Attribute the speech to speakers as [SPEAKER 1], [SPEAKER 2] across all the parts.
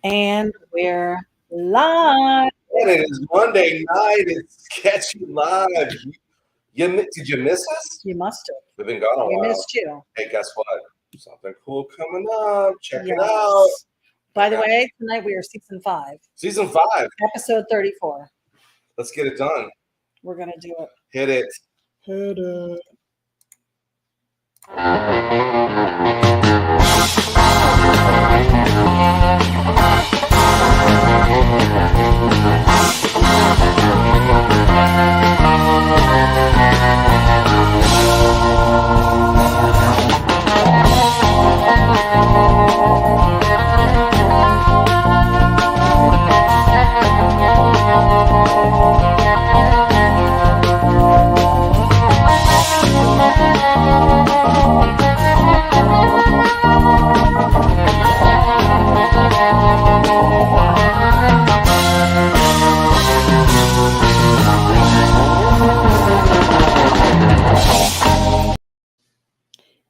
[SPEAKER 1] And we're live.
[SPEAKER 2] And it is Monday night. It's Sketchy Live. Did you miss us?
[SPEAKER 1] You must have.
[SPEAKER 2] We've been gone a
[SPEAKER 1] We
[SPEAKER 2] while.
[SPEAKER 1] missed you.
[SPEAKER 2] Hey, guess what? Something cool coming up. Check it
[SPEAKER 1] Yes.
[SPEAKER 2] out.
[SPEAKER 1] By the way, tonight we are season 5,
[SPEAKER 2] Season 5.
[SPEAKER 1] episode 34.
[SPEAKER 2] Let's get it done.
[SPEAKER 1] We're going to do it.
[SPEAKER 2] Hit it.
[SPEAKER 1] Hit it.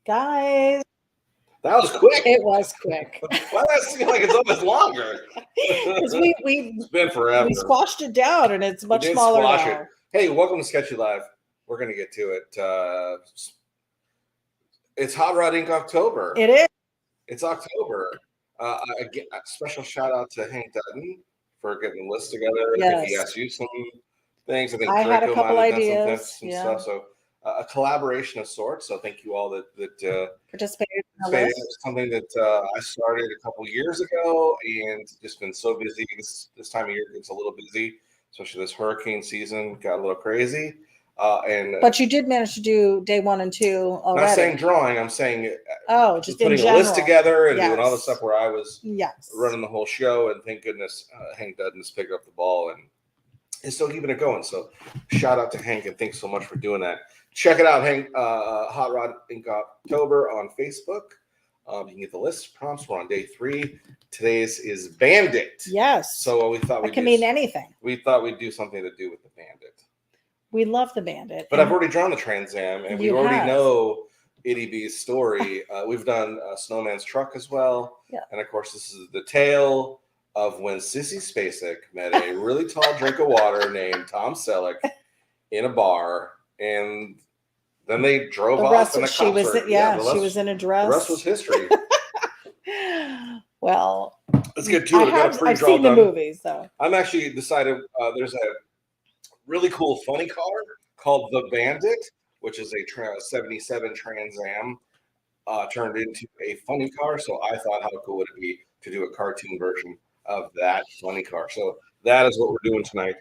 [SPEAKER 1] Guys,
[SPEAKER 2] that was quick.
[SPEAKER 1] It was quick.
[SPEAKER 2] Why does it seem like it's almost longer?
[SPEAKER 1] Because
[SPEAKER 2] it's been forever.
[SPEAKER 1] We squashed it down, and it's much smaller now.
[SPEAKER 2] Hey, welcome to Sketchy Live. We're going to get to it. It's Hot Rod Inktober.
[SPEAKER 1] It is.
[SPEAKER 2] It's October. A special shout out to Hank Dutton for getting the list together.
[SPEAKER 1] Yes.
[SPEAKER 2] I think he asked you some things. I think
[SPEAKER 1] I had a
[SPEAKER 2] Draco
[SPEAKER 1] couple
[SPEAKER 2] might have
[SPEAKER 1] ideas.
[SPEAKER 2] done some stuff. So a collaboration of sorts. So thank you all that
[SPEAKER 1] participated in the
[SPEAKER 2] participated.
[SPEAKER 1] list.
[SPEAKER 2] It was something that I started a couple years ago and just been so busy. This time of year gets a little busy, especially this hurricane season got a little crazy.
[SPEAKER 1] But you did manage to do day 1 and 2 already.
[SPEAKER 2] I'm not saying drawing. I'm saying
[SPEAKER 1] just
[SPEAKER 2] putting
[SPEAKER 1] in
[SPEAKER 2] a list together and
[SPEAKER 1] yes.
[SPEAKER 2] doing all the stuff where I was
[SPEAKER 1] yes.
[SPEAKER 2] running the whole show. And thank goodness Hank Dutton's picked up the ball and is still keeping it going. So shout out to Hank and thanks so much for doing that. Check it out, Hank. Hot Rod Inktober on Facebook. You can get the list prompts. We're on day 3. Today's is Bandit.
[SPEAKER 1] Yes.
[SPEAKER 2] So we thought
[SPEAKER 1] it can mean anything.
[SPEAKER 2] We thought we'd do something to do with the Bandit.
[SPEAKER 1] We love the Bandit.
[SPEAKER 2] But I've already drawn the Trans Am, and we already know ity-B's story. We've done Snowman's Truck as well.
[SPEAKER 1] Yeah.
[SPEAKER 2] And, of course, this is the tale of when Sissy Spacek met a really tall drink of water named Tom Selleck in a bar, and then they drove off. And
[SPEAKER 1] she was in a dress.
[SPEAKER 2] The rest was history.
[SPEAKER 1] Well,
[SPEAKER 2] let's get to it.
[SPEAKER 1] I've seen the movies, though.
[SPEAKER 2] I'm actually decided there's a really cool funny car called the Bandit, which is a 77 Trans Am turned into a funny car. So I thought, how cool would it be to do a cartoon version of that funny car? So that is what we're doing tonight.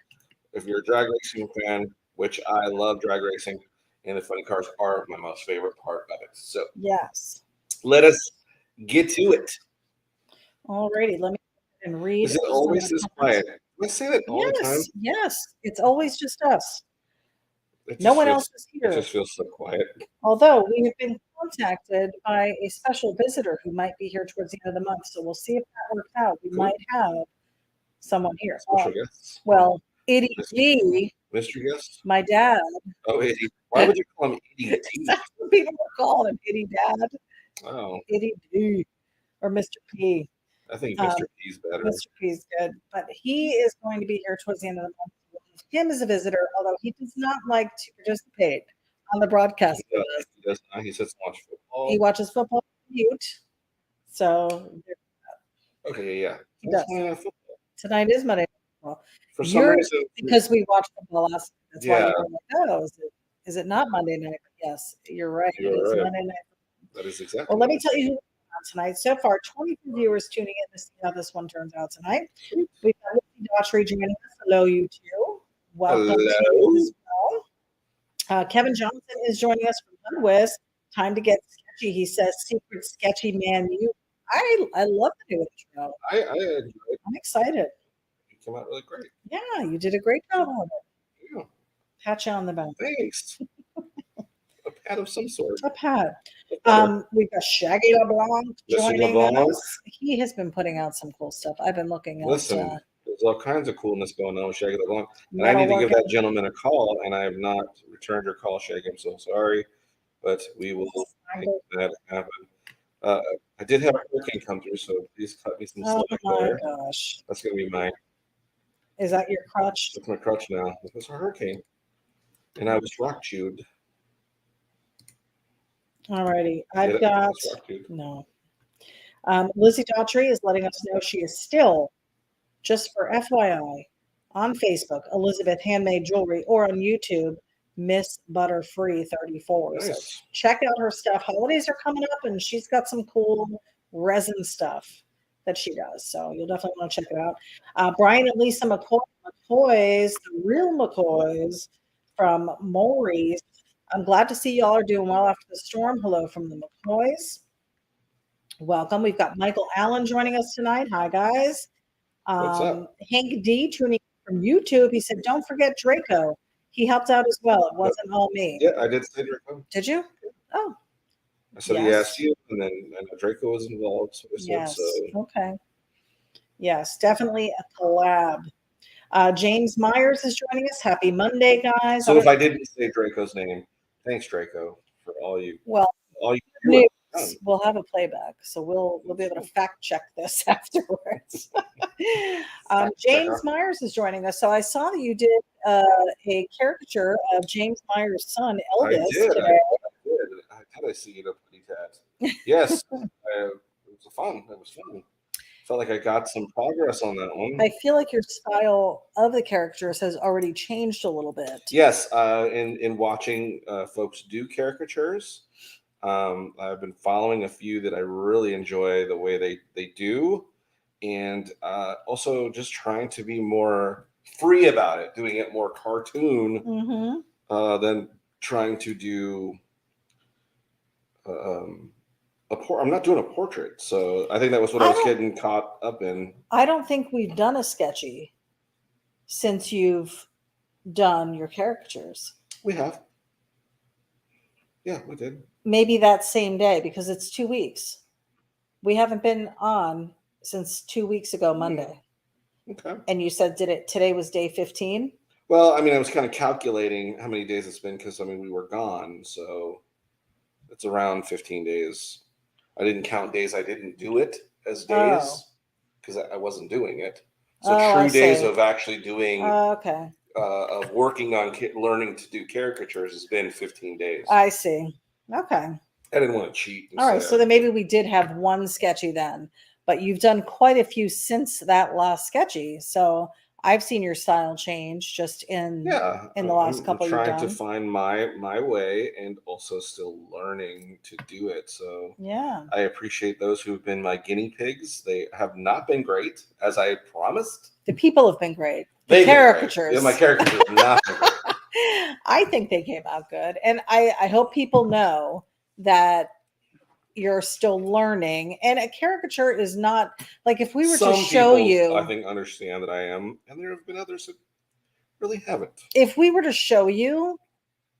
[SPEAKER 2] If you're a drag racing fan, which I love drag racing, and the funny cars are my most favorite part of it. So
[SPEAKER 1] yes,
[SPEAKER 2] let us get to it.
[SPEAKER 1] Alrighty, let me read.
[SPEAKER 2] Is it always this quiet? I say that all the time.
[SPEAKER 1] Yes, it's always just us. No one else is here.
[SPEAKER 2] It just feels so quiet.
[SPEAKER 1] Although we have been contacted by a special visitor who might be here towards the end of the month, so we'll see if that works out. We might have someone here.
[SPEAKER 2] Special guests.
[SPEAKER 1] Well, ity-G,
[SPEAKER 2] mystery guest,
[SPEAKER 1] my dad.
[SPEAKER 2] Oh, Itty. Why would you call him Itty?
[SPEAKER 1] That's what people were calling him, Itty Dad.
[SPEAKER 2] Oh,
[SPEAKER 1] Itty-D or Mr. P.
[SPEAKER 2] I think Mr. P's better.
[SPEAKER 1] Mr. P's good, but he is going to be here towards the end of the month. We'll have him as a visitor, although he does not like to participate on the broadcast.
[SPEAKER 2] He does not. He sits and watches football.
[SPEAKER 1] He watches football mute. So
[SPEAKER 2] okay, yeah.
[SPEAKER 1] He does. Tonight is Monday Night Football.
[SPEAKER 2] For some reason,
[SPEAKER 1] because we watched football last night. That's why you're like, oh, is it not Monday night? Yes, you're right. It is Monday night.
[SPEAKER 2] That is exactly.
[SPEAKER 1] Well, let me tell you who tonight. So far, 22 viewers tuning in to see how this one turns out tonight. We've got Lucy Daughtry joining us. Hello, you two. Welcome to you as well. Kevin Johnson is joining us from Unwis. Time to get sketchy. He says, "Secret sketchy man." I love the new intro.
[SPEAKER 2] I enjoyed it.
[SPEAKER 1] I'm excited.
[SPEAKER 2] You came out really great.
[SPEAKER 1] Yeah, you did a great job on it.
[SPEAKER 2] Yeah.
[SPEAKER 1] Pat you on the back.
[SPEAKER 2] Thanks. A pat of some sort.
[SPEAKER 1] A pat. We've got Shaggy LeBlanc joining us. He has been putting out some cool stuff. I've been looking at.
[SPEAKER 2] Listen, there's all kinds of coolness going on with Shaggy LeBlanc. And I need to give that gentleman a call, and I have not returned your call, Shaggy. I'm so sorry, but we will make that happen. I did have a hurricane come through, so please cut me some
[SPEAKER 1] Oh
[SPEAKER 2] slack
[SPEAKER 1] my
[SPEAKER 2] there.
[SPEAKER 1] gosh.
[SPEAKER 2] That's going to be my
[SPEAKER 1] Is that your crutch?
[SPEAKER 2] That's my crutch now. It was a hurricane, and I was rock chewed.
[SPEAKER 1] Alrighty.
[SPEAKER 2] Get
[SPEAKER 1] I've
[SPEAKER 2] it?
[SPEAKER 1] got,
[SPEAKER 2] It's rock chewed.
[SPEAKER 1] no. Lizzie Daughtry is letting us know she is still, just for FYI, on Facebook, Elizabeth Handmade Jewelry, or on YouTube, Miss Butterfree 34. So
[SPEAKER 2] Nice.
[SPEAKER 1] check out her stuff. Holidays are coming up, and she's got some cool resin stuff that she does. So you'll definitely want to check it out. Brian and Lisa McCoys, the real McCoys from Maury's. I'm glad to see y'all are doing well after the storm. Hello from the McCoys. Welcome. We've got Michael Allen joining us tonight. Hi, guys.
[SPEAKER 2] What's up?
[SPEAKER 1] Hank D tuning in from YouTube. He said, don't forget Draco. He helped out as well. It wasn't all me.
[SPEAKER 2] Yeah, I did say Draco.
[SPEAKER 1] Did you? Oh.
[SPEAKER 2] I said he asked you, and then I know Draco was involved. So
[SPEAKER 1] Yes.
[SPEAKER 2] So.
[SPEAKER 1] Okay. Yes, definitely a collab. James Myers is joining us. Happy Monday, guys.
[SPEAKER 2] So if I didn't say Draco's name, thanks, Draco, for all you.
[SPEAKER 1] We'll have a playback, so we'll be able to fact check this afterwards. James Myers is joining us. So I saw that you did a caricature of James Myers' son Elvis today.
[SPEAKER 2] How did I see it up pretty fast? Yes, it was fun. It was fun. Felt like I got some progress on that one.
[SPEAKER 1] I feel like your style of the characters has already changed a little bit.
[SPEAKER 2] Yes, in watching folks do caricatures, I've been following a few that I really enjoy the way they do, and also just trying to be more free about it, doing it more cartoon than trying to do. I'm not doing a portrait, so I think that was what I was getting caught up in.
[SPEAKER 1] I don't think we've done a sketchy since you've done your caricatures.
[SPEAKER 2] We have. Yeah, we did.
[SPEAKER 1] Maybe that same day, because it's 2 weeks. We haven't been on since 2 weeks ago, Monday.
[SPEAKER 2] Okay.
[SPEAKER 1] And you said today was day 15?
[SPEAKER 2] Well, I mean, I was kind of calculating how many days it's been because, I mean, we were gone, so it's around 15 days. I didn't count days I didn't do it as days because I wasn't doing it. So true days of actually doing, of working on learning to do caricatures has been 15 days.
[SPEAKER 1] I see. Okay.
[SPEAKER 2] I didn't want to cheat.
[SPEAKER 1] All right. So then maybe we did have one sketchy then, but you've done quite a few since that last sketchy. So I've seen your style change just in the last couple of years.
[SPEAKER 2] I'm trying to find my way and also still learning to do it. So
[SPEAKER 1] yeah, I
[SPEAKER 2] appreciate those who've been my guinea pigs. They have not been great, as I promised.
[SPEAKER 1] The people have been great. The caricatures.
[SPEAKER 2] Yeah, my caricatures have not been great.
[SPEAKER 1] I think they came out good. And I hope people know that you're still learning. And a caricature is not like if we were to show you.
[SPEAKER 2] I think understand that I am, and there have been others that really haven't.
[SPEAKER 1] If we were to show you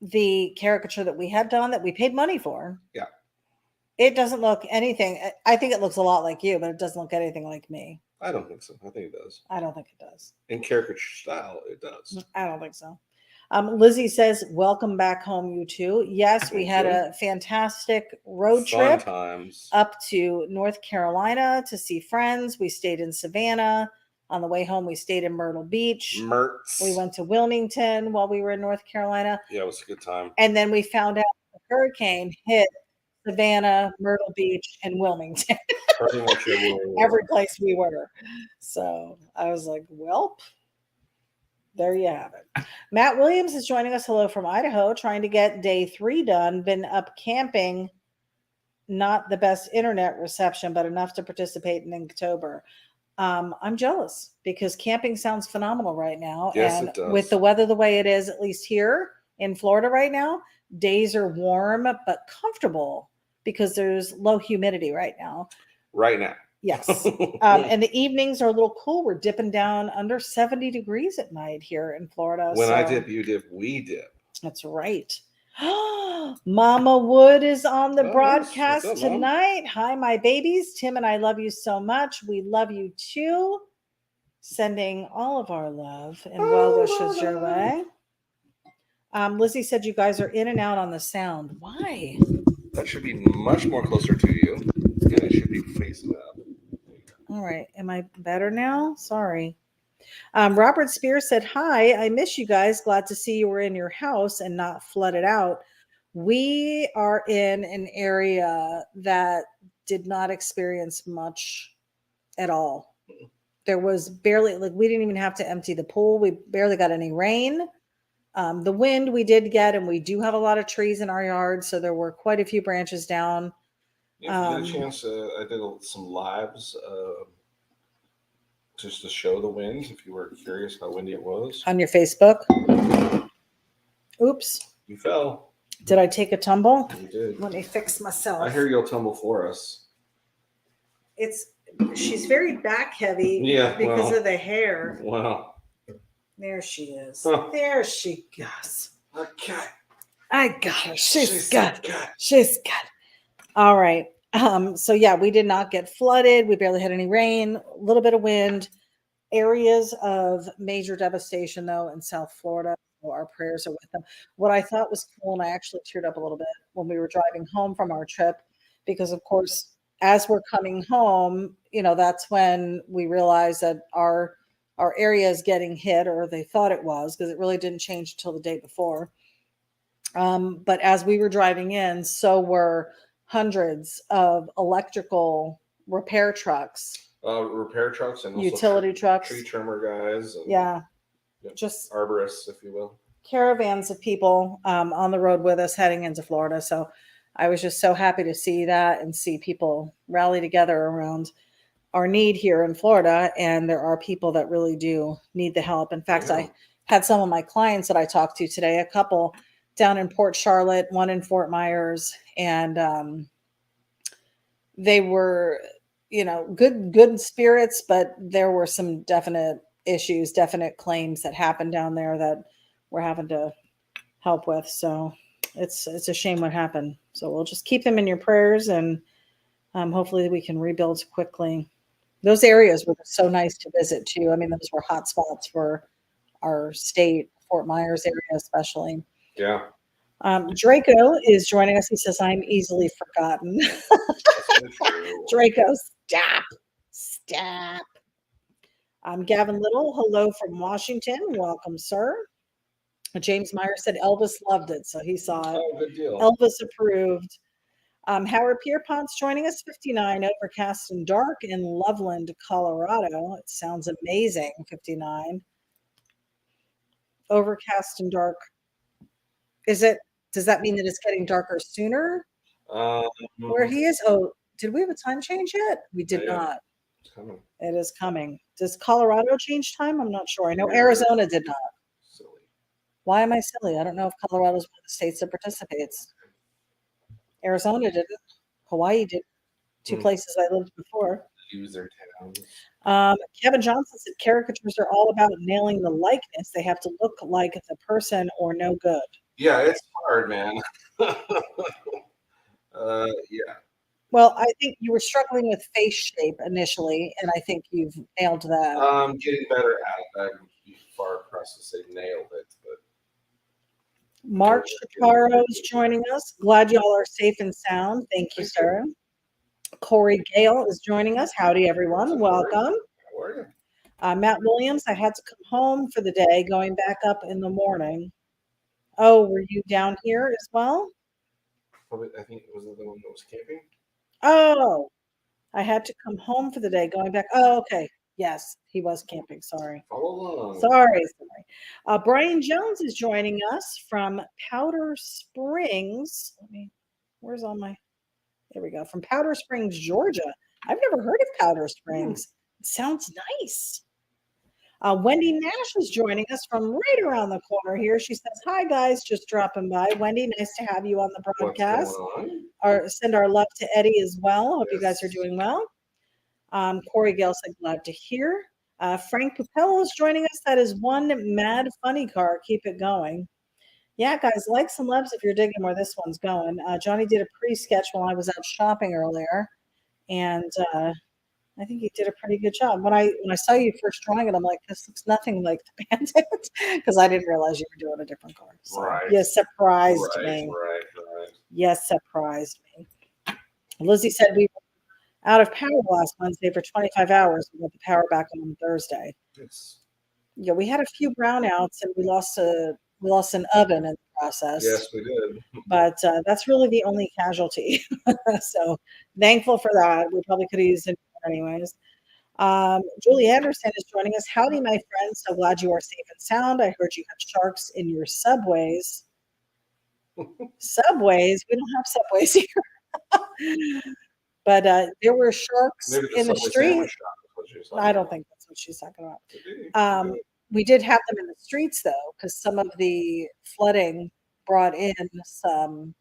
[SPEAKER 1] the caricature that we had done that we paid money for, it doesn't look anything. I think it looks a lot like you, but it doesn't look anything like me.
[SPEAKER 2] I don't think so. I think it does.
[SPEAKER 1] I don't think it does.
[SPEAKER 2] In caricature style, it does.
[SPEAKER 1] I don't think so. Lizzie says, welcome back home, you two. Yes, we had a fantastic road trip up to North Carolina to see friends. We stayed in Savannah. On the way home, we stayed in Myrtle Beach. We went to Wilmington while we were in North Carolina.
[SPEAKER 2] Yeah, it was a good time.
[SPEAKER 1] And then we found out the hurricane hit Savannah, Myrtle Beach, and Wilmington. Every place we were. So I was like, welp. There you have it. Matt Williams is joining us. Hello from Idaho, trying to get day 3 done. Been up camping. Not the best internet reception, but enough to participate in Inktober. I'm jealous because camping sounds phenomenal right now.
[SPEAKER 2] Yes,
[SPEAKER 1] and
[SPEAKER 2] it does.
[SPEAKER 1] With the weather the way it is, at least here in Florida right now, days are warm but comfortable because there's low humidity right now.
[SPEAKER 2] Right now.
[SPEAKER 1] Yes. And the evenings are a little cool. We're dipping down under 70 degrees at night here in Florida.
[SPEAKER 2] When I dip, you dip, we dip.
[SPEAKER 1] That's right. Mama Wood is on the broadcast tonight. Hi, my babies. Tim and I love you so much. We love you too. Sending all of our love and well wishes your way. Lizzie said you guys are in and out on the sound. Why?
[SPEAKER 2] That should be much more closer to you. and it should be facing up.
[SPEAKER 1] All right. Am I better now? Sorry. Robert Spears said, "Hi, I miss you guys. Glad to see you were in your house and not flooded out. We are in an area that did not experience much at all. There was barely, like, we didn't even have to empty the pool. We barely got any rain. The wind we did get, and we do have a lot of trees in our yard, so there were quite a few branches down.
[SPEAKER 2] Yeah, if you get a chance, I did some lives just to show the wind, if you were curious how windy it was.
[SPEAKER 1] On your Facebook. Oops.
[SPEAKER 2] You fell.
[SPEAKER 1] Did I take a tumble?
[SPEAKER 2] You did.
[SPEAKER 1] Let me fix myself.
[SPEAKER 2] I hear you'll tumble for us.
[SPEAKER 1] She's very back heavy because of the hair.
[SPEAKER 2] Wow.
[SPEAKER 1] There she is.
[SPEAKER 2] Huh.
[SPEAKER 1] There she goes.
[SPEAKER 2] Okay.
[SPEAKER 1] I got her. She's good. She's good. All right. So yeah, we did not get flooded. We barely had any rain, a little bit of wind. Areas of major devastation though in South Florida. So our prayers are with them. What I thought was cool, and I actually teared up a little bit when we were driving home from our trip, because of course, as we're coming home, that's when we realized that our area is getting hit, or they thought it was, because it really didn't change until the day before. But as we were driving in, so were hundreds of electrical repair trucks.
[SPEAKER 2] Repair trucks and also
[SPEAKER 1] utility trucks.
[SPEAKER 2] Tree trimmer guys. And,
[SPEAKER 1] yeah.
[SPEAKER 2] Yep.
[SPEAKER 1] Just
[SPEAKER 2] arborists, if you will.
[SPEAKER 1] Caravans of people on the road with us heading into Florida. So I was just so happy to see that and see people rally together around our need here in Florida. And there are people that really do need the help. In fact, I had some of my clients that I talked to today, a couple down in Port Charlotte, one in Fort Myers, and they were, good spirits, but there were some definite issues, definite claims that happened down there that we're having to help with. So it's a shame what happened. So we'll just keep them in your prayers, and hopefully we can rebuild quickly. Those areas were so nice to visit too. I mean, those were hot spots for our state, Fort Myers area especially.
[SPEAKER 2] Yeah.
[SPEAKER 1] Draco is joining us. He says, "I'm easily forgotten." Draco, stop. Gavin Little, hello from Washington. Welcome, sir. James Meyer said Elvis loved it, so he saw it.
[SPEAKER 2] Oh, good deal.
[SPEAKER 1] Elvis approved. Howard Pierpont's joining us, 59, overcast and dark in Loveland, Colorado. It sounds amazing, 59. Overcast and dark. Does that mean that it's getting darker sooner? Where he is? Oh, did we have a time change yet? We did not.
[SPEAKER 2] It's coming.
[SPEAKER 1] It is coming. Does Colorado change time? I'm not sure. I know Arizona did not.
[SPEAKER 2] Silly.
[SPEAKER 1] Why am I silly? I don't know if Colorado is one of the states that participates. Arizona didn't. Hawaii did. Two places I lived before.
[SPEAKER 2] Use their towns.
[SPEAKER 1] Kevin Johnson said caricatures are all about nailing the likeness. They have to look like the person or no good.
[SPEAKER 2] Yeah, it's hard, man. Yeah.
[SPEAKER 1] Well, I think you were struggling with face shape initially, and I think you've nailed that.
[SPEAKER 2] Getting better at it. I'd be far across to say nailed it, but
[SPEAKER 1] Mark Shaparo is joining us. Glad y'all are safe and sound. Thank you, sir. Corey Gale is joining us. Howdy, everyone. Welcome.
[SPEAKER 2] How are
[SPEAKER 1] you? Matt Williams, I had to come home for the day, going back up in the morning. Oh, were you down here as well?
[SPEAKER 2] Probably, I think it was the one that was camping.
[SPEAKER 1] Oh, I had to come home for the day, going back. Oh, okay. Yes, he was camping. Sorry.
[SPEAKER 2] Follow along.
[SPEAKER 1] Sorry. Brian Jones is joining us from Powder Springs. Where's all my? There we go. From Powder Springs, Georgia. I've never heard of Powder Springs. It sounds nice. Wendy Nash is joining us from right around the corner here. She says, "Hi, guys. Just dropping by." Wendy, nice to have you on the broadcast. Send our love to Eddie as well. Hope you guys are doing well. Corey Gale said, "Glad to hear." Frank Pupello is joining us. That is one mad funny car. Keep it going. Yeah, guys, likes and loves if you're digging where this one's going. Johnny did a pre-sketch while I was out shopping earlier, and I think he did a pretty good job. When I saw you first drawing it, I'm like, this looks nothing like the Bandit, because I didn't realize you were doing a different card. So
[SPEAKER 2] right.
[SPEAKER 1] You surprised me.
[SPEAKER 2] Right.
[SPEAKER 1] Yes, surprised me. Lizzie said we were Out of power last Wednesday for 25 hours. We got the power back on Thursday.
[SPEAKER 2] Yes.
[SPEAKER 1] Yeah, we had a few brownouts and we lost an oven in the process.
[SPEAKER 2] Yes, we did.
[SPEAKER 1] But that's really the only casualty. So thankful for that. We probably could have used it anyways. Julie Anderson is joining us. Howdy, my friends. So glad you are safe and sound. I heard you have sharks in your subways. Subways? We don't have subways here. But there were sharks in the street. I don't think that's what she's talking about. We did have them in the streets though, because some of the flooding brought in some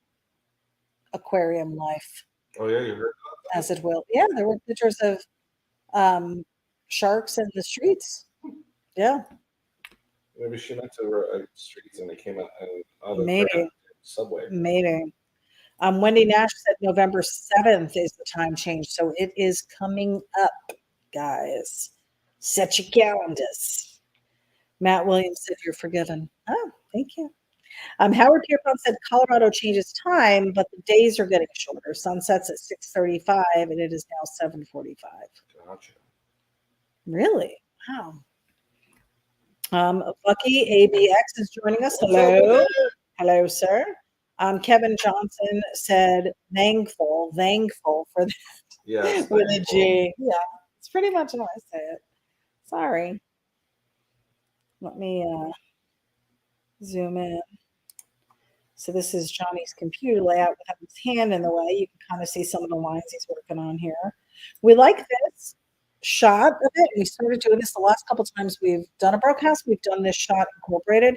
[SPEAKER 1] aquarium life.
[SPEAKER 2] Oh yeah, you heard that.
[SPEAKER 1] As it will. Yeah, there were pictures of sharks in the streets. Yeah.
[SPEAKER 2] Maybe she went to streets and they came out and
[SPEAKER 1] Maybe.
[SPEAKER 2] Subway.
[SPEAKER 1] Maybe. Wendy Nash said November 7th is the time change, so it is coming up, guys. Set your calendars. Matt Williams said you're forgiven. Oh, thank you. Howard Pierpont said Colorado changes time, but the days are getting shorter. Sunsets at 6:35, and it is now 7:45.
[SPEAKER 2] Gotcha.
[SPEAKER 1] Really? Wow. Bucky ABX is joining us. Hello. Hello, sir. Kevin Johnson said thankful for that.
[SPEAKER 2] Yes.
[SPEAKER 1] With a G. Yeah, it's pretty much how I say it. Sorry. Let me zoom in. So this is Johnny's computer layout without his hand in the way. You can kind of see some of the lines he's working on here. We like this shot of it. We started doing this the last couple times we've done a broadcast. We've done this shot incorporated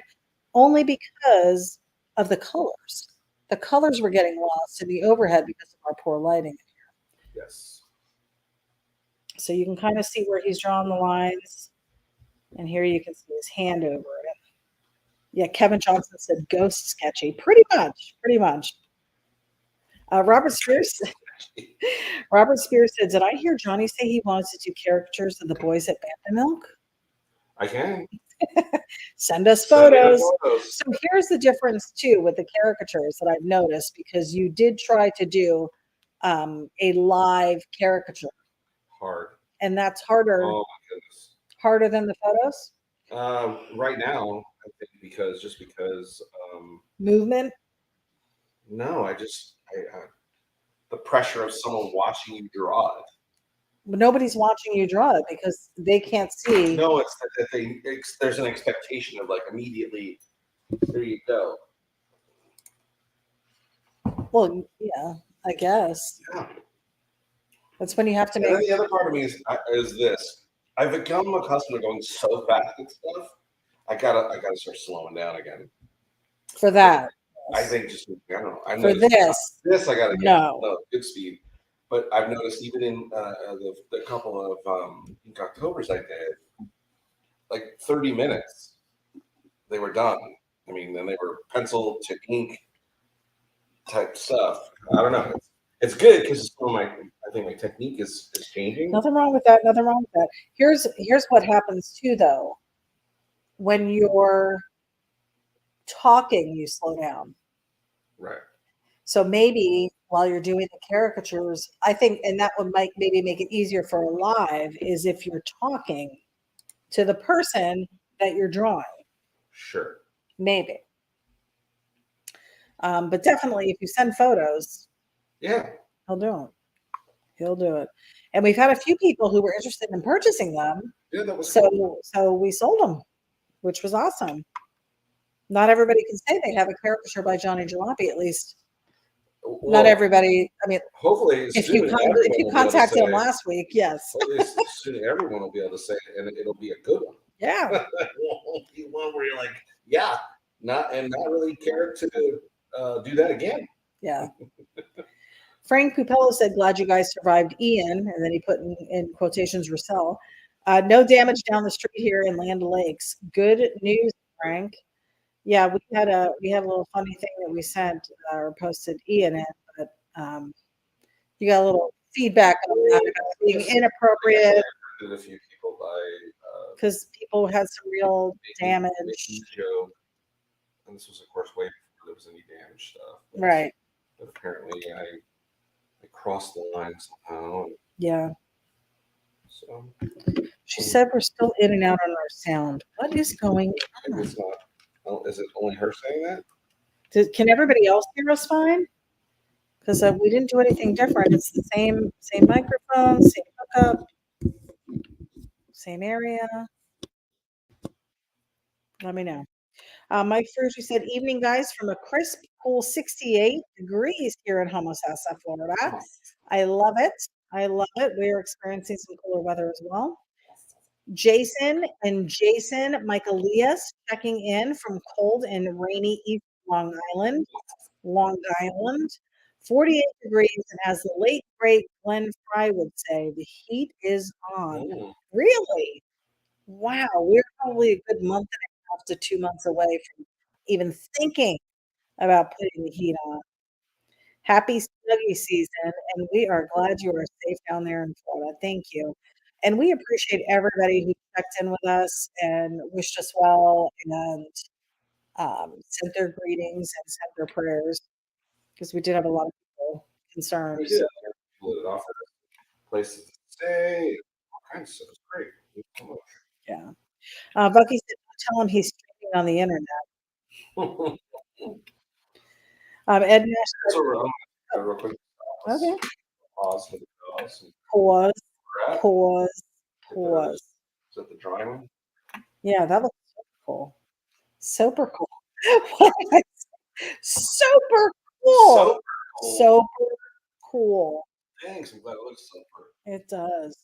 [SPEAKER 1] only because of the colors. The colors were getting lost in the overhead because of our poor lighting in here.
[SPEAKER 2] Yes.
[SPEAKER 1] So you can kind of see where he's drawn the lines. And here you can see his hand over it. Yeah, Kevin Johnson said ghost sketchy. Pretty much. Robert Spears said, did I hear Johnny say he wants to do caricatures of the boys at Bandit Milk?
[SPEAKER 2] I can.
[SPEAKER 1] Send us photos. So here's the difference too with the caricatures that I've noticed, because you did try to do a live caricature.
[SPEAKER 2] Hard.
[SPEAKER 1] And that's harder.
[SPEAKER 2] Oh my goodness.
[SPEAKER 1] Harder than the photos?
[SPEAKER 2] Right now, I think because
[SPEAKER 1] movement.
[SPEAKER 2] No, the pressure of someone watching you draw it.
[SPEAKER 1] But nobody's watching you draw it because they can't see.
[SPEAKER 2] No, it's that there's an expectation of like immediately. There you go.
[SPEAKER 1] Well, yeah, I guess.
[SPEAKER 2] Yeah.
[SPEAKER 1] That's when you have to make.
[SPEAKER 2] And then the other part of me is this. I've become accustomed to going so fast and stuff. I gotta start slowing down again.
[SPEAKER 1] For that.
[SPEAKER 2] I think just in general.
[SPEAKER 1] For this
[SPEAKER 2] I gotta get good speed. But I've noticed even in the couple of Inktober's I did, like 30 minutes, they were done. I mean, then they were pencil to ink type stuff. I don't know. It's good because I think my technique is changing.
[SPEAKER 1] Nothing wrong with that. Here's what happens too, though. When you're talking, you slow down.
[SPEAKER 2] Right.
[SPEAKER 1] So maybe while you're doing the caricatures, I think, and that would maybe make it easier for a live, is if you're talking to the person that you're drawing.
[SPEAKER 2] Sure.
[SPEAKER 1] Maybe. But definitely if you send photos,
[SPEAKER 2] yeah,
[SPEAKER 1] he'll do it. And we've had a few people who were interested in purchasing them.
[SPEAKER 2] Yeah, that was
[SPEAKER 1] cool. So we sold them, which was awesome. Not everybody can say they have a caricature by Johnny Jalopy, at least. Well, not everybody. I mean,
[SPEAKER 2] hopefully,
[SPEAKER 1] if you contacted him last week, yes.
[SPEAKER 2] Soon everyone will be able to say it, and it'll be a good one.
[SPEAKER 1] Yeah.
[SPEAKER 2] It won't be one where you're like, yeah, not really care to do that again.
[SPEAKER 1] Yeah. Frank Pupello said, glad you guys survived Ian, and then he put in quotations Russell. No damage down the street here in Land O'Lakes. Good news, Frank. Yeah, we had a little funny thing that we sent or posted Ian in, but you got a little feedback on that about being inappropriate.
[SPEAKER 2] A few people by
[SPEAKER 1] because people had some real damage.
[SPEAKER 2] Joke. And this was, of course, way before there was any damage stuff.
[SPEAKER 1] Right.
[SPEAKER 2] But apparently, I crossed the line somehow.
[SPEAKER 1] Yeah.
[SPEAKER 2] So
[SPEAKER 1] She said we're still in and out on our sound. What is going
[SPEAKER 2] maybe
[SPEAKER 1] on?
[SPEAKER 2] it's not. Oh, is it only her saying that?
[SPEAKER 1] Can everybody else hear us fine? Because we didn't do anything different. It's the same microphone, same hookup, same area. Let me know. Mike Frugy said, evening, guys, from a crisp, cool 68 degrees here in Homosassa, Florida.
[SPEAKER 2] Oh,
[SPEAKER 1] I love it. I love it. We are experiencing some cooler weather as well. Jason, Michael Elias checking in from cold and rainy East Long Island. 48 degrees, and as the late great Glenn Fry would say, the heat is on.
[SPEAKER 2] mm.
[SPEAKER 1] Really? Wow, we're probably a good month and a half to 2 months away from even thinking about putting the heat on. Happy Snuggy season, and we are glad you are safe down there in Florida. Thank you. And we appreciate everybody who checked in with us and wished us well and sent their greetings and sent their prayers because we did have a lot of people concerned.
[SPEAKER 2] We did. People that offered us places to stay, all kinds of stuff. It's great. Thank you
[SPEAKER 1] Yeah. Bucky said, tell him he's streaming on the internet.
[SPEAKER 2] so much.
[SPEAKER 1] Ed Nash
[SPEAKER 2] That's
[SPEAKER 1] said,
[SPEAKER 2] what we're on. Real quick.
[SPEAKER 1] okay.
[SPEAKER 2] Pause for the pause.
[SPEAKER 1] Pause.
[SPEAKER 2] Wrap.
[SPEAKER 1] Pause.
[SPEAKER 2] Is that the drawing one?
[SPEAKER 1] Yeah, that looks super cool. Super cool. Super cool. Super cool.
[SPEAKER 2] Thanks. I'm glad it looks super.
[SPEAKER 1] It does.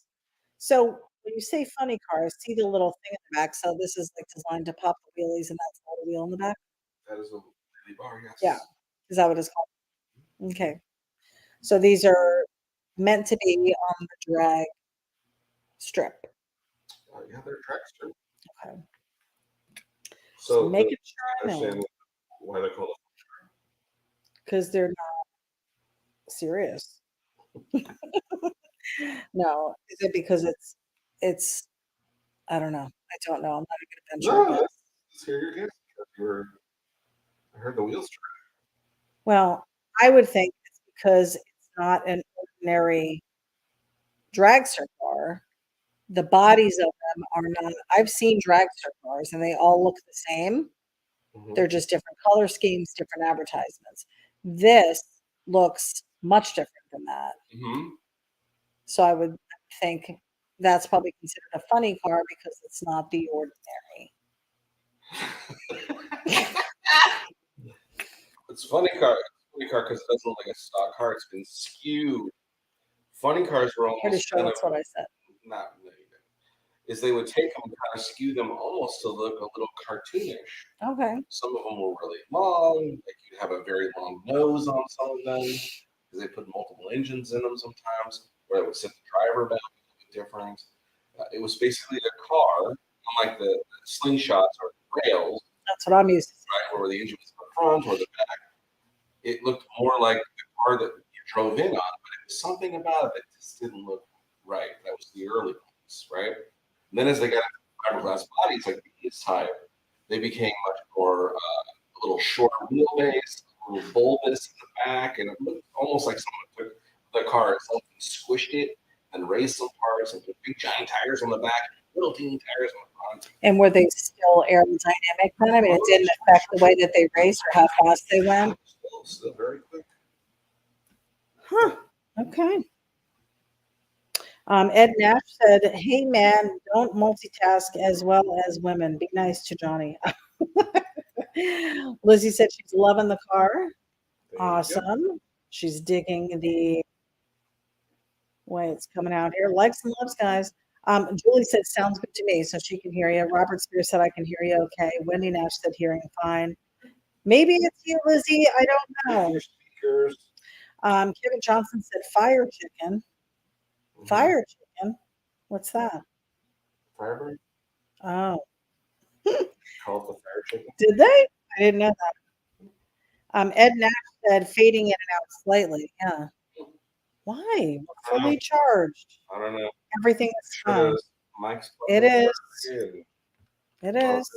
[SPEAKER 1] So when you say funny cars, see the little thing in the back. So this is like designed to pop the wheelies, and that's not a wheel in the back.
[SPEAKER 2] That is a wheelie bar, yes.
[SPEAKER 1] Yeah. Is that what it's called? Okay. So these are meant to be on the drag strip.
[SPEAKER 2] Yeah, they're dragster.
[SPEAKER 1] Okay.
[SPEAKER 2] So
[SPEAKER 1] making sure I know.
[SPEAKER 2] Understand why they call it.
[SPEAKER 1] Because they're not serious. No, is it because it's I don't know. I don't know. I'm not a good adventurer.
[SPEAKER 2] No, let's hear your guess. I heard the wheels turn.
[SPEAKER 1] Well, I would think it's because it's not an ordinary dragster car. The bodies of them are not. I've seen dragster cars, and they all look the same.
[SPEAKER 2] Mm-hmm.
[SPEAKER 1] They're just different color schemes, different advertisements. This looks much different than that.
[SPEAKER 2] Mm-hmm.
[SPEAKER 1] So I would think that's probably considered a funny car because it's not the ordinary.
[SPEAKER 2] It's funny car because it doesn't look like a stock car. It's been skewed. Funny cars were almost.
[SPEAKER 1] Pretty sure that's what I said.
[SPEAKER 2] Not really. Is they would take them and kind of skew them almost to look a little cartoonish.
[SPEAKER 1] Okay.
[SPEAKER 2] Some of them were really long. Like you'd have a very long nose on some of them because they put multiple engines in them sometimes, where it would set the driver back a little bit different. It was basically a car, unlike the slingshots or the rails.
[SPEAKER 1] That's what I'm used to.
[SPEAKER 2] Right, where the engine was in the front or the back. It looked more like the car that you drove in on, but it was something about it that just didn't look right. That was the early ones, right? And then as they got into fiberglass bodies like these type, they became much more a little shorter wheelbase, a little bulbous in the back, and it looked almost like someone took the car itself and squished it and raised some parts and put big giant tires on the back, little teeny tires on the front.
[SPEAKER 1] And were they still aerodynamic then? I mean, it didn't affect the way that they raced or how fast they went?
[SPEAKER 2] Still very quick.
[SPEAKER 1] Huh. Okay. Ed Nash said, hey, man, don't multitask as well as women. Be nice to Johnny. Lizzie said she's loving the car. Awesome. She's digging the way it's coming out here. Likes and loves, guys. Julie said, sounds good to me, so she can hear you. Robert Spears said, I can hear you okay. Wendy Nash said, hearing fine. Maybe it's you, Lizzie. I don't know.
[SPEAKER 2] Speakers.
[SPEAKER 1] Kevin Johnson said, fire chicken. Mm-hmm. Fire chicken? What's that?
[SPEAKER 2] Firebird?
[SPEAKER 1] Oh.
[SPEAKER 2] Called the fire chicken?
[SPEAKER 1] Did they? I didn't know that. Ed Nash said, fading in and out slightly. Yeah. Why? Fully charged.
[SPEAKER 2] I don't know.
[SPEAKER 1] Everything is fine. It is. It is.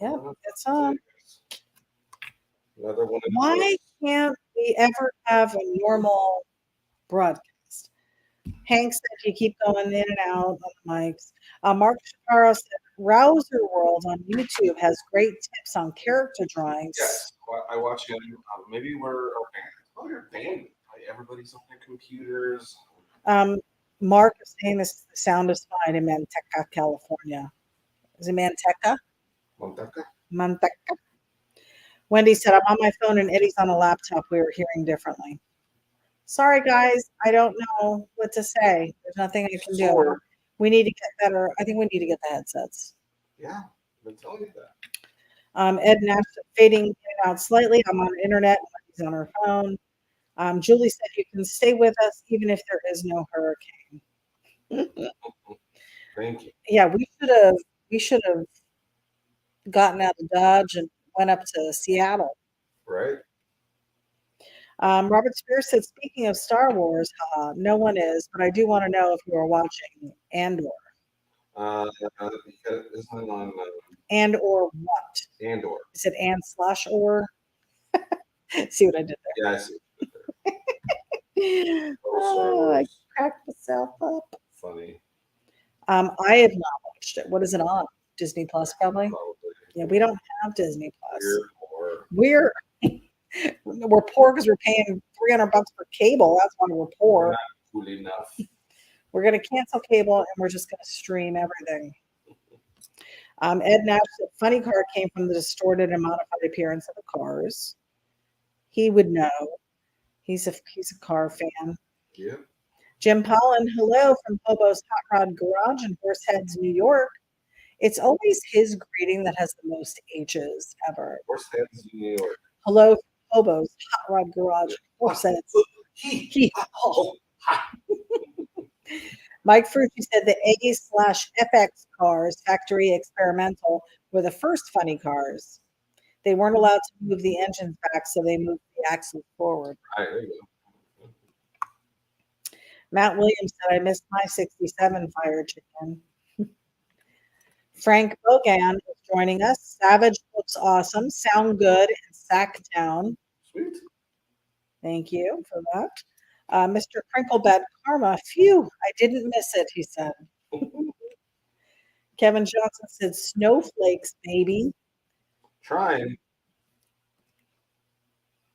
[SPEAKER 1] Yeah, it's on.
[SPEAKER 2] Another one.
[SPEAKER 1] Why can't we ever have a normal broadcast? Hank said you keep going in and out on the mics. Mark Shapiro said Rouser World on YouTube has great tips on character drawings.
[SPEAKER 2] Yes, I watch him. Maybe we're banned. Everybody's on their computers.
[SPEAKER 1] Mark is saying this the sound is fine in Manteca, California. Is it Manteca? Manteca. Wendy said, I'm on my phone and Eddie's on a laptop. We were hearing differently. Sorry, guys. I don't know what to say. There's nothing I can do. We need to get better. I think we need to get the headsets.
[SPEAKER 2] Yeah, I've been telling you that.
[SPEAKER 1] Ed Nash fading in and out slightly. I'm on the internet. He's on her phone. Julie said you can stay with us even if there is no hurricane.
[SPEAKER 2] Thank you.
[SPEAKER 1] Yeah, we should have gotten out of Dodge and went up to Seattle.
[SPEAKER 2] Right.
[SPEAKER 1] Robert Spears said, speaking of Star Wars, no one is, but I do want to know if you are watching Andor.
[SPEAKER 2] Because it's not on.
[SPEAKER 1] And/or what?
[SPEAKER 2] Andor.
[SPEAKER 1] Is it and/or? See what I did there?
[SPEAKER 2] Yeah, I see.
[SPEAKER 1] I cracked myself up.
[SPEAKER 2] Funny.
[SPEAKER 1] I have not watched it. What is it on? Disney Plus, probably. Yeah, we don't have Disney Plus. We're poor because we're paying $300 for cable. That's why we're poor.
[SPEAKER 2] We're not cool enough.
[SPEAKER 1] We're going to cancel cable and we're just going to stream everything. Ed Nash said, funny car came from the distorted and modified appearance of the cars. He would know. He's a car fan.
[SPEAKER 2] Yeah.
[SPEAKER 1] Jim Pollan, hello from Hobo's Hot Rod Garage in Horseheads, New York. It's always his greeting that has the most H's ever.
[SPEAKER 2] Horseheads, New York.
[SPEAKER 1] Hello from Hobo's Hot Rod Garage, Horseheads. Mike Frucci said the A/FX cars, factory experimental, were the first funny cars. They weren't allowed to move the engines back, so they moved the axles forward.
[SPEAKER 2] Right, there you go.
[SPEAKER 1] Matt Williams said, I missed my 67 fire chicken. Frank Bogan is joining us. Savage looks awesome. Sound good in Sacktown.
[SPEAKER 2] Sweet.
[SPEAKER 1] Thank you for that. Mr. Crinklebed Karma. Phew, I didn't miss it, he said. Kevin Johnson said, snowflakes, baby.
[SPEAKER 2] Trying.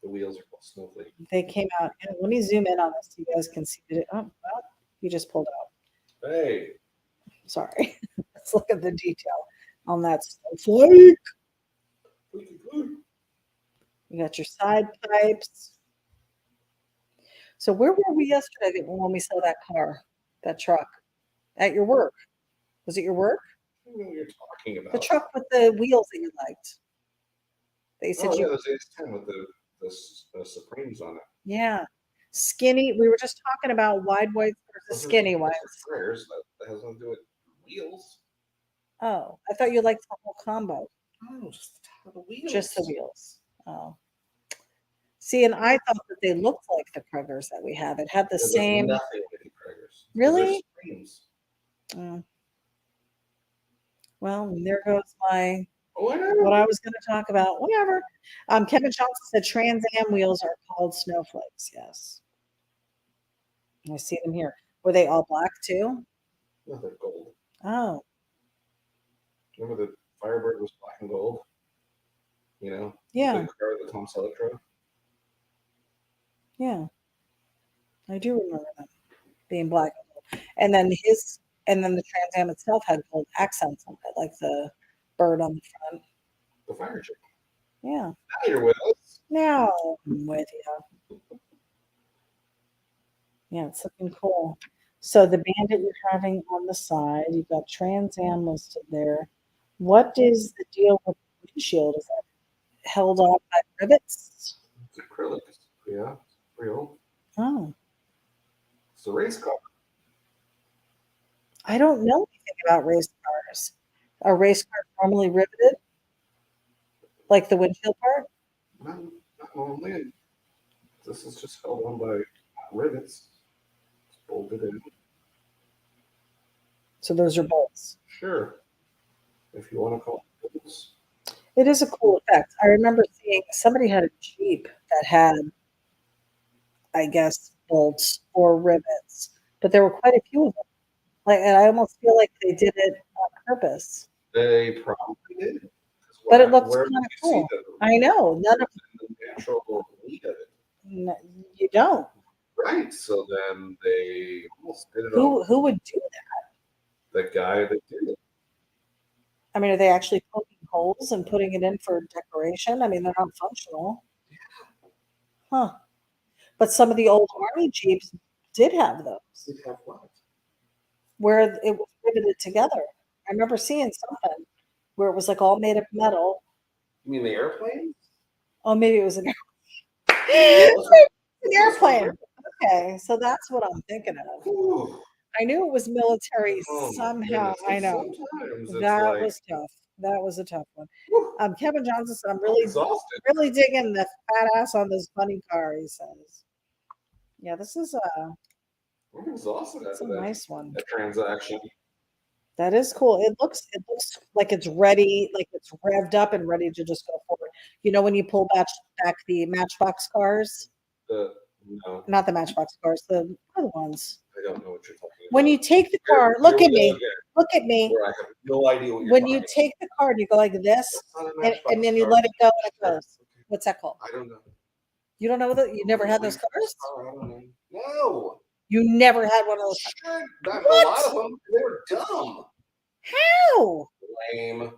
[SPEAKER 2] The wheels are called snowflake.
[SPEAKER 1] They came out. Let me zoom in on this so you guys can see it. Oh, well, you just pulled out.
[SPEAKER 2] Hey.
[SPEAKER 1] Sorry. Let's look at the detail on that snowflake. You got your side pipes. So where were we yesterday when we saw that car, that truck? At your work. Was it your work?
[SPEAKER 2] I don't know what you're talking about.
[SPEAKER 1] The truck with the wheels that you liked. They said
[SPEAKER 2] yeah, those AS10 with the Supremes on it.
[SPEAKER 1] Yeah. Skinny. We were just talking about wide whites versus skinny whites.
[SPEAKER 2] Squares, that has nothing to do with wheels.
[SPEAKER 1] Oh, I thought you liked the whole combo.
[SPEAKER 2] Oh, just the top of the wheels.
[SPEAKER 1] Just the wheels. Oh. See, and I thought that they looked like the Krugers that we have. It had the same.
[SPEAKER 2] Nothing with the Krugers.
[SPEAKER 1] Really? Well, there goes my what I was going to talk about. Whatever. Kevin Johnson said Trans Am wheels are called snowflakes. Yes. I see them here. Were they all black too?
[SPEAKER 2] No, they're gold.
[SPEAKER 1] Oh.
[SPEAKER 2] Remember the Firebird was black and gold? You know?
[SPEAKER 1] Yeah.
[SPEAKER 2] The car that Tom Selleck drove?
[SPEAKER 1] Yeah. I do remember them being black and gold. And then the Trans Am itself had gold accents on it, like the bird on the front.
[SPEAKER 2] The fire chicken.
[SPEAKER 1] Yeah.
[SPEAKER 2] Now you're with us.
[SPEAKER 1] Now I'm with you. Yeah, it's looking cool. So the Bandit you're having on the side, you've got Trans Am listed there. What is the deal with the windshield? Is that held on by rivets?
[SPEAKER 2] It's acrylic. Yeah, it's real.
[SPEAKER 1] Oh.
[SPEAKER 2] It's a race car.
[SPEAKER 1] I don't know anything about race cars. Are race cars normally riveted? Like the windshield part?
[SPEAKER 2] Not normally. This is just held on by rivets. It's bolted in.
[SPEAKER 1] So those are bolts.
[SPEAKER 2] Sure. If you want to call it bolts.
[SPEAKER 1] It is a cool effect. I remember seeing somebody had a Jeep that had, I guess, bolts or rivets but there were quite a few of them. Like, and I almost feel like they did it on purpose.
[SPEAKER 2] They probably did.
[SPEAKER 1] But it looks
[SPEAKER 2] Where
[SPEAKER 1] kind
[SPEAKER 2] did
[SPEAKER 1] of
[SPEAKER 2] you see
[SPEAKER 1] cool.
[SPEAKER 2] them?
[SPEAKER 1] I know. None of
[SPEAKER 2] The natural lead of it.
[SPEAKER 1] you don't.
[SPEAKER 2] Right. So then they almost did it on
[SPEAKER 1] Who would do that?
[SPEAKER 2] the guy that did it.
[SPEAKER 1] I mean, are they actually poking holes and putting it in for decoration? I mean, they're not functional. Huh. But some of the old Army Jeeps did have those
[SPEAKER 2] They have what?
[SPEAKER 1] where it was riveted together. I remember seeing something where it was like all made of metal.
[SPEAKER 2] You mean the airplanes?
[SPEAKER 1] Oh, maybe it was an
[SPEAKER 2] Those
[SPEAKER 1] airplane. Okay, so that's what I'm thinking of.
[SPEAKER 2] Ooh.
[SPEAKER 1] I knew it was military
[SPEAKER 2] Oh my
[SPEAKER 1] somehow.
[SPEAKER 2] goodness.
[SPEAKER 1] I know.
[SPEAKER 2] Sometimes it's
[SPEAKER 1] That
[SPEAKER 2] like,
[SPEAKER 1] was tough. That was a tough one.
[SPEAKER 2] whew,
[SPEAKER 1] Kevin Johnson said, I'm
[SPEAKER 2] I'm
[SPEAKER 1] really
[SPEAKER 2] exhausted.
[SPEAKER 1] digging the fat ass on this funny car, he says. Yeah, this is
[SPEAKER 2] I'm exhausted
[SPEAKER 1] it's a
[SPEAKER 2] after
[SPEAKER 1] nice one.
[SPEAKER 2] that transaction.
[SPEAKER 1] That is cool. It looks like it's ready, like it's revved up and ready to just go forward. You know when you pull back the Matchbox cars?
[SPEAKER 2] No,
[SPEAKER 1] Not the Matchbox cars, the other ones.
[SPEAKER 2] I don't know what you're talking about.
[SPEAKER 1] When you take the car,
[SPEAKER 2] Here
[SPEAKER 1] look
[SPEAKER 2] we
[SPEAKER 1] at
[SPEAKER 2] go
[SPEAKER 1] me.
[SPEAKER 2] again,
[SPEAKER 1] Look at me.
[SPEAKER 2] where I have no idea what you're
[SPEAKER 1] When
[SPEAKER 2] talking
[SPEAKER 1] you
[SPEAKER 2] about.
[SPEAKER 1] take the car, you go like this,
[SPEAKER 2] That's not a
[SPEAKER 1] and
[SPEAKER 2] Matchbox
[SPEAKER 1] then you
[SPEAKER 2] car.
[SPEAKER 1] let it go and it
[SPEAKER 2] Sure.
[SPEAKER 1] goes. What's that called?
[SPEAKER 2] I don't know.
[SPEAKER 1] You don't know that? You never had those cars?
[SPEAKER 2] I don't know. No.
[SPEAKER 1] You never had one of those cars?
[SPEAKER 2] Sure. Not
[SPEAKER 1] What?
[SPEAKER 2] a lot of them. They were dumb.
[SPEAKER 1] How?
[SPEAKER 2] Lame.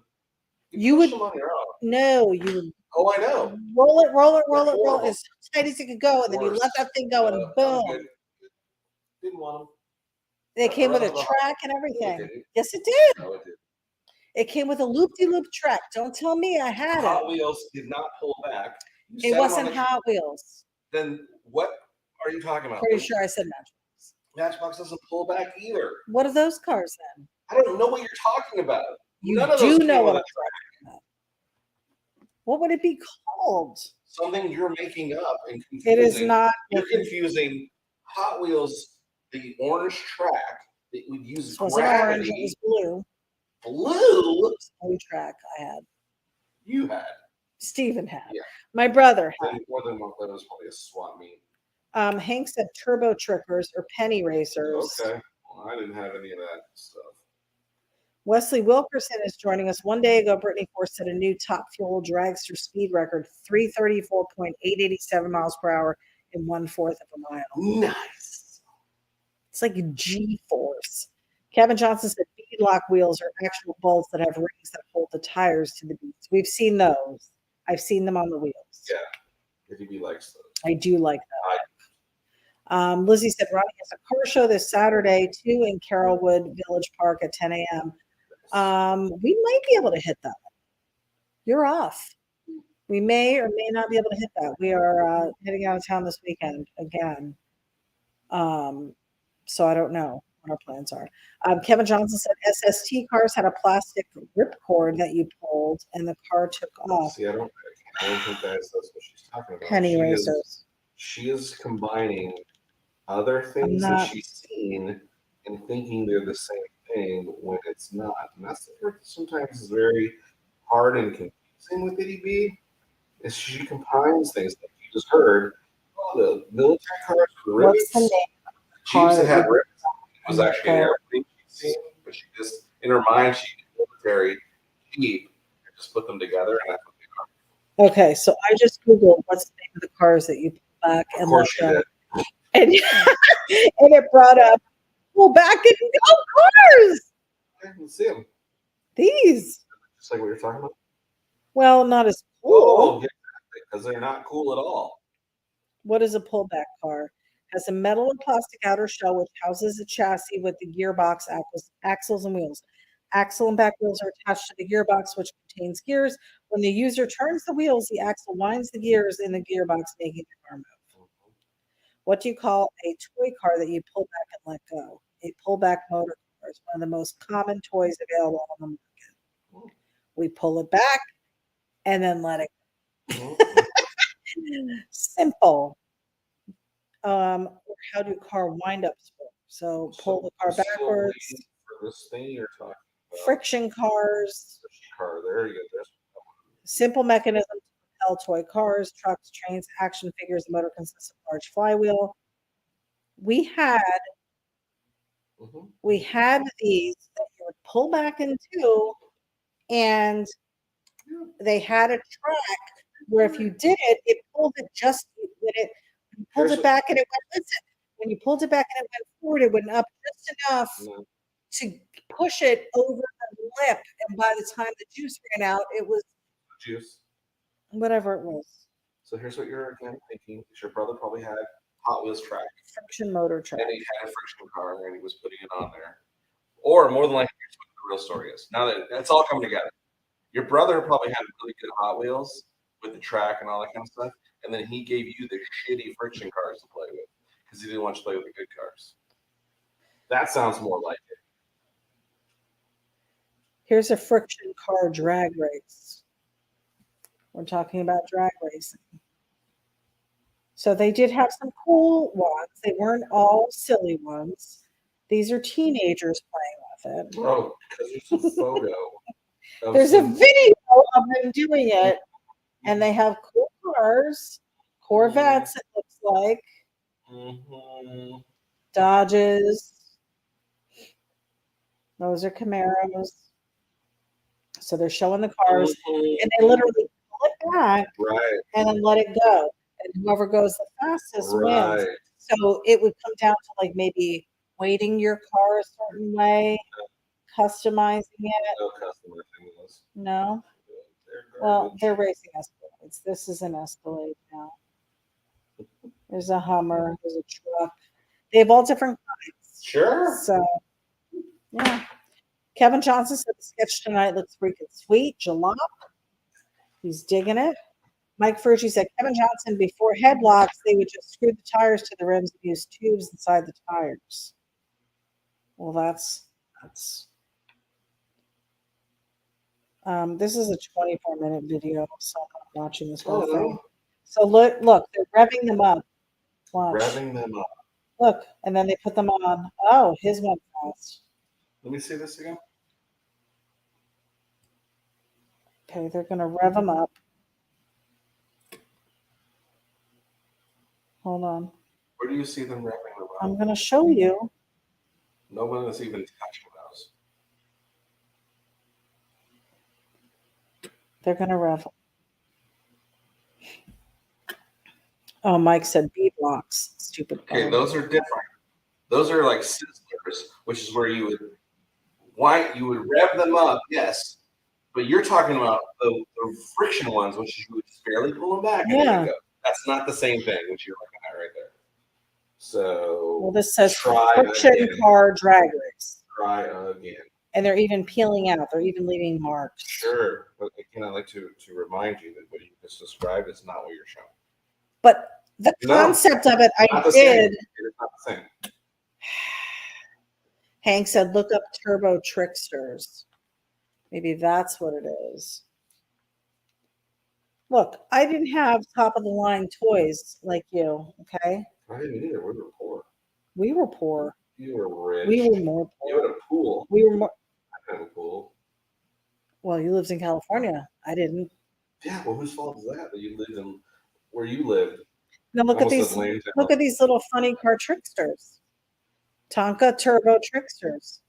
[SPEAKER 1] You
[SPEAKER 2] push
[SPEAKER 1] would
[SPEAKER 2] them on your own.
[SPEAKER 1] no, you would
[SPEAKER 2] Oh, I know.
[SPEAKER 1] roll
[SPEAKER 2] They're
[SPEAKER 1] it
[SPEAKER 2] horrible.
[SPEAKER 1] as tight as it could go, and then you
[SPEAKER 2] Worse.
[SPEAKER 1] let that thing go, and
[SPEAKER 2] I'm
[SPEAKER 1] boom.
[SPEAKER 2] good. Didn't want them.
[SPEAKER 1] They came with a
[SPEAKER 2] Around the-
[SPEAKER 1] track and
[SPEAKER 2] No, it
[SPEAKER 1] everything.
[SPEAKER 2] didn't.
[SPEAKER 1] Yes, it did.
[SPEAKER 2] No, it didn't.
[SPEAKER 1] It came with a loop-de-loop track. Don't tell me I had
[SPEAKER 2] Hot
[SPEAKER 1] it.
[SPEAKER 2] Wheels did not pull back. You
[SPEAKER 1] It
[SPEAKER 2] set 'em on
[SPEAKER 1] wasn't
[SPEAKER 2] the-
[SPEAKER 1] Hot Wheels.
[SPEAKER 2] Then what are you talking about?
[SPEAKER 1] Pretty sure I said Matchbox.
[SPEAKER 2] Matchbox doesn't pull back either.
[SPEAKER 1] What are those cars then?
[SPEAKER 2] I don't know what you're talking about.
[SPEAKER 1] You
[SPEAKER 2] None of
[SPEAKER 1] do
[SPEAKER 2] those
[SPEAKER 1] know
[SPEAKER 2] came
[SPEAKER 1] what
[SPEAKER 2] with
[SPEAKER 1] I'm
[SPEAKER 2] a track.
[SPEAKER 1] talking about. What would it be called?
[SPEAKER 2] Something you're making up and confusing.
[SPEAKER 1] It is not.
[SPEAKER 2] You're confusing Hot Wheels, the orange track that would use
[SPEAKER 1] It wasn't orange.
[SPEAKER 2] gravity.
[SPEAKER 1] It was blue.
[SPEAKER 2] Blue.
[SPEAKER 1] Blue track I had.
[SPEAKER 2] You had.
[SPEAKER 1] Stephen had.
[SPEAKER 2] Yeah.
[SPEAKER 1] My brother had.
[SPEAKER 2] More than one. That was probably a swap meet.
[SPEAKER 1] Hank said turbo trippers or penny racers.
[SPEAKER 2] Okay. Well, I didn't have any of that stuff.
[SPEAKER 1] Wesley Wilkerson is joining us. One day ago, Brittany Ford set a new top fuel dragster speed record, 334.887 miles per hour in 1/4 of a mile.
[SPEAKER 2] Nice.
[SPEAKER 1] It's like G-force. Kevin Johnson said beadlock wheels are actual bolts that have rings that hold the tires to the beads. We've seen those. I've seen them on the wheels.
[SPEAKER 2] Yeah. ity-B likes those.
[SPEAKER 1] I do like that. Lizzie said Ronnie has a car show this Saturday too in Carrollwood Village Park at 10 a.m. We might be able to hit that. You're off. We may or may not be able to hit that. We are heading out of town this weekend again. So I don't know what our plans are. Kevin Johnson said SST cars had a plastic ripcord that you pulled and the car took off.
[SPEAKER 2] See, I don't think that's what she's talking about.
[SPEAKER 1] Penny racers.
[SPEAKER 2] She is combining other things that she's seen and thinking they're the same thing when it's not. And that's the part that sometimes is very hard and confusing with ity-B, is she combines things like you just heard. Oh, the military cars with rivets.
[SPEAKER 1] What's the name?
[SPEAKER 2] Jeeps that had rivets. It was actually an airplane she'd seen, but she just, in her mind, she did military Jeep and just put them together, and that's what they are.
[SPEAKER 1] Okay, so I just Googled what's the name of the cars that you pull back and
[SPEAKER 2] of course she did.
[SPEAKER 1] And, and it brought up pull back and go cars.
[SPEAKER 2] Okay, let's see them.
[SPEAKER 1] These.
[SPEAKER 2] Just like what you're talking about.
[SPEAKER 1] Well, not as cool.
[SPEAKER 2] Oh, yeah, because they're not cool at all.
[SPEAKER 1] What is a pullback car? Has a metal and plastic outer shell which houses a chassis with the gearbox, axles, and wheels. Axle and back wheels are attached to the gearbox, which contains gears. When the user turns the wheels, the axle winds the gears in the gearbox, making the car move. What do you call a toy car that you pull back and let go? A pullback motor car is one of the most common toys available on the market. We pull it back and then let it go. Simple. How do car windups work? So pull the car backwards.
[SPEAKER 2] For this thing you're talking about.
[SPEAKER 1] Friction cars.
[SPEAKER 2] Car. There you go. There's
[SPEAKER 1] simple mechanism to propel toy cars, trucks, trains, action figures. The motor consists of a large flywheel. We had we had these that you would pull back into, and they had a track where if you did it, it pulled it just when it pulled it back and it went. Listen, when you pulled it back and it went forward, it went up just enough to push it over the lip. And by the time the juice ran out, it was
[SPEAKER 2] juice,
[SPEAKER 1] whatever it was.
[SPEAKER 2] So here's what you're again thinking: your brother probably had Hot Wheels track,
[SPEAKER 1] friction motor track,
[SPEAKER 2] and he had a friction car, and he was putting it on there. Or more than likely, here's what the real story is. Now that that's all coming together, your brother probably had really good Hot Wheels with the track and all that kind of stuff, and then he gave you the shitty friction cars to play with because he didn't want you to play with the good cars. That sounds more like it.
[SPEAKER 1] Here's a friction car drag race. We're talking about drag racing. So they did have some cool ones. They weren't all silly ones. These are teenagers playing with it.
[SPEAKER 2] Oh, because there's a photo.
[SPEAKER 1] There's a video of them doing it, and they have cool cars, Corvettes, it looks like, Dodges. Those are Camaros. So they're showing the cars, and they literally pull it back and then let it go. And whoever goes the fastest wins. So it would come down to like maybe weighting your car a certain way, customizing it.
[SPEAKER 2] No customizing this.
[SPEAKER 1] No? Well, they're racing Escalades. This is an Escalade now. There's a Hummer. There's a truck. They have all different kinds.
[SPEAKER 2] Sure.
[SPEAKER 1] So, yeah. Kevin Johnson said the sketch tonight looks freaking sweet. Jalop. He's digging it. Mike Fergie said Kevin Johnson, before headlocks, they would just screw the tires to the rims and use tubes inside the tires. Well, that's this is a 24-minute video, so I'm not watching this whole thing. So look, they're revving them up. Watch.
[SPEAKER 2] Revving them up.
[SPEAKER 1] Look, and then they put them on. Oh, his went fast.
[SPEAKER 2] Let me see this again.
[SPEAKER 1] Okay, they're going to rev them up. Hold on.
[SPEAKER 2] Where do you see them revving them up?
[SPEAKER 1] I'm going to show you.
[SPEAKER 2] No one is even touching those.
[SPEAKER 1] They're going to rev. Oh, Mike said B blocks. Stupid.
[SPEAKER 2] Okay, those are different. Those are like sizzlers, which is where you would rev them up, yes. But you're talking about the friction ones, which you would barely pull them back. And there you go. That's not the same thing, which you're looking at right there. So,
[SPEAKER 1] well, this says friction car drag race.
[SPEAKER 2] Try again.
[SPEAKER 1] And they're even peeling out. They're even leaving marks.
[SPEAKER 2] Sure. But again, I'd like to remind you that what you just described is not what you're showing.
[SPEAKER 1] But the concept of it, I did.
[SPEAKER 2] It is not the same.
[SPEAKER 1] Hank said, look up Turbo Tricksters. Maybe that's what it is. Look, I didn't have top-of-the-line toys like you, okay?
[SPEAKER 2] I didn't either. We were poor.
[SPEAKER 1] We were poor.
[SPEAKER 2] You were rich.
[SPEAKER 1] We were more poor.
[SPEAKER 2] You had a pool.
[SPEAKER 1] We were more.
[SPEAKER 2] I had a pool.
[SPEAKER 1] Well, you lived in California. I didn't.
[SPEAKER 2] Yeah, well, whose fault is that you lived in where you lived?
[SPEAKER 1] Now look at these. Look at these little funny car tricksters. Tonka Turbo Tricksters.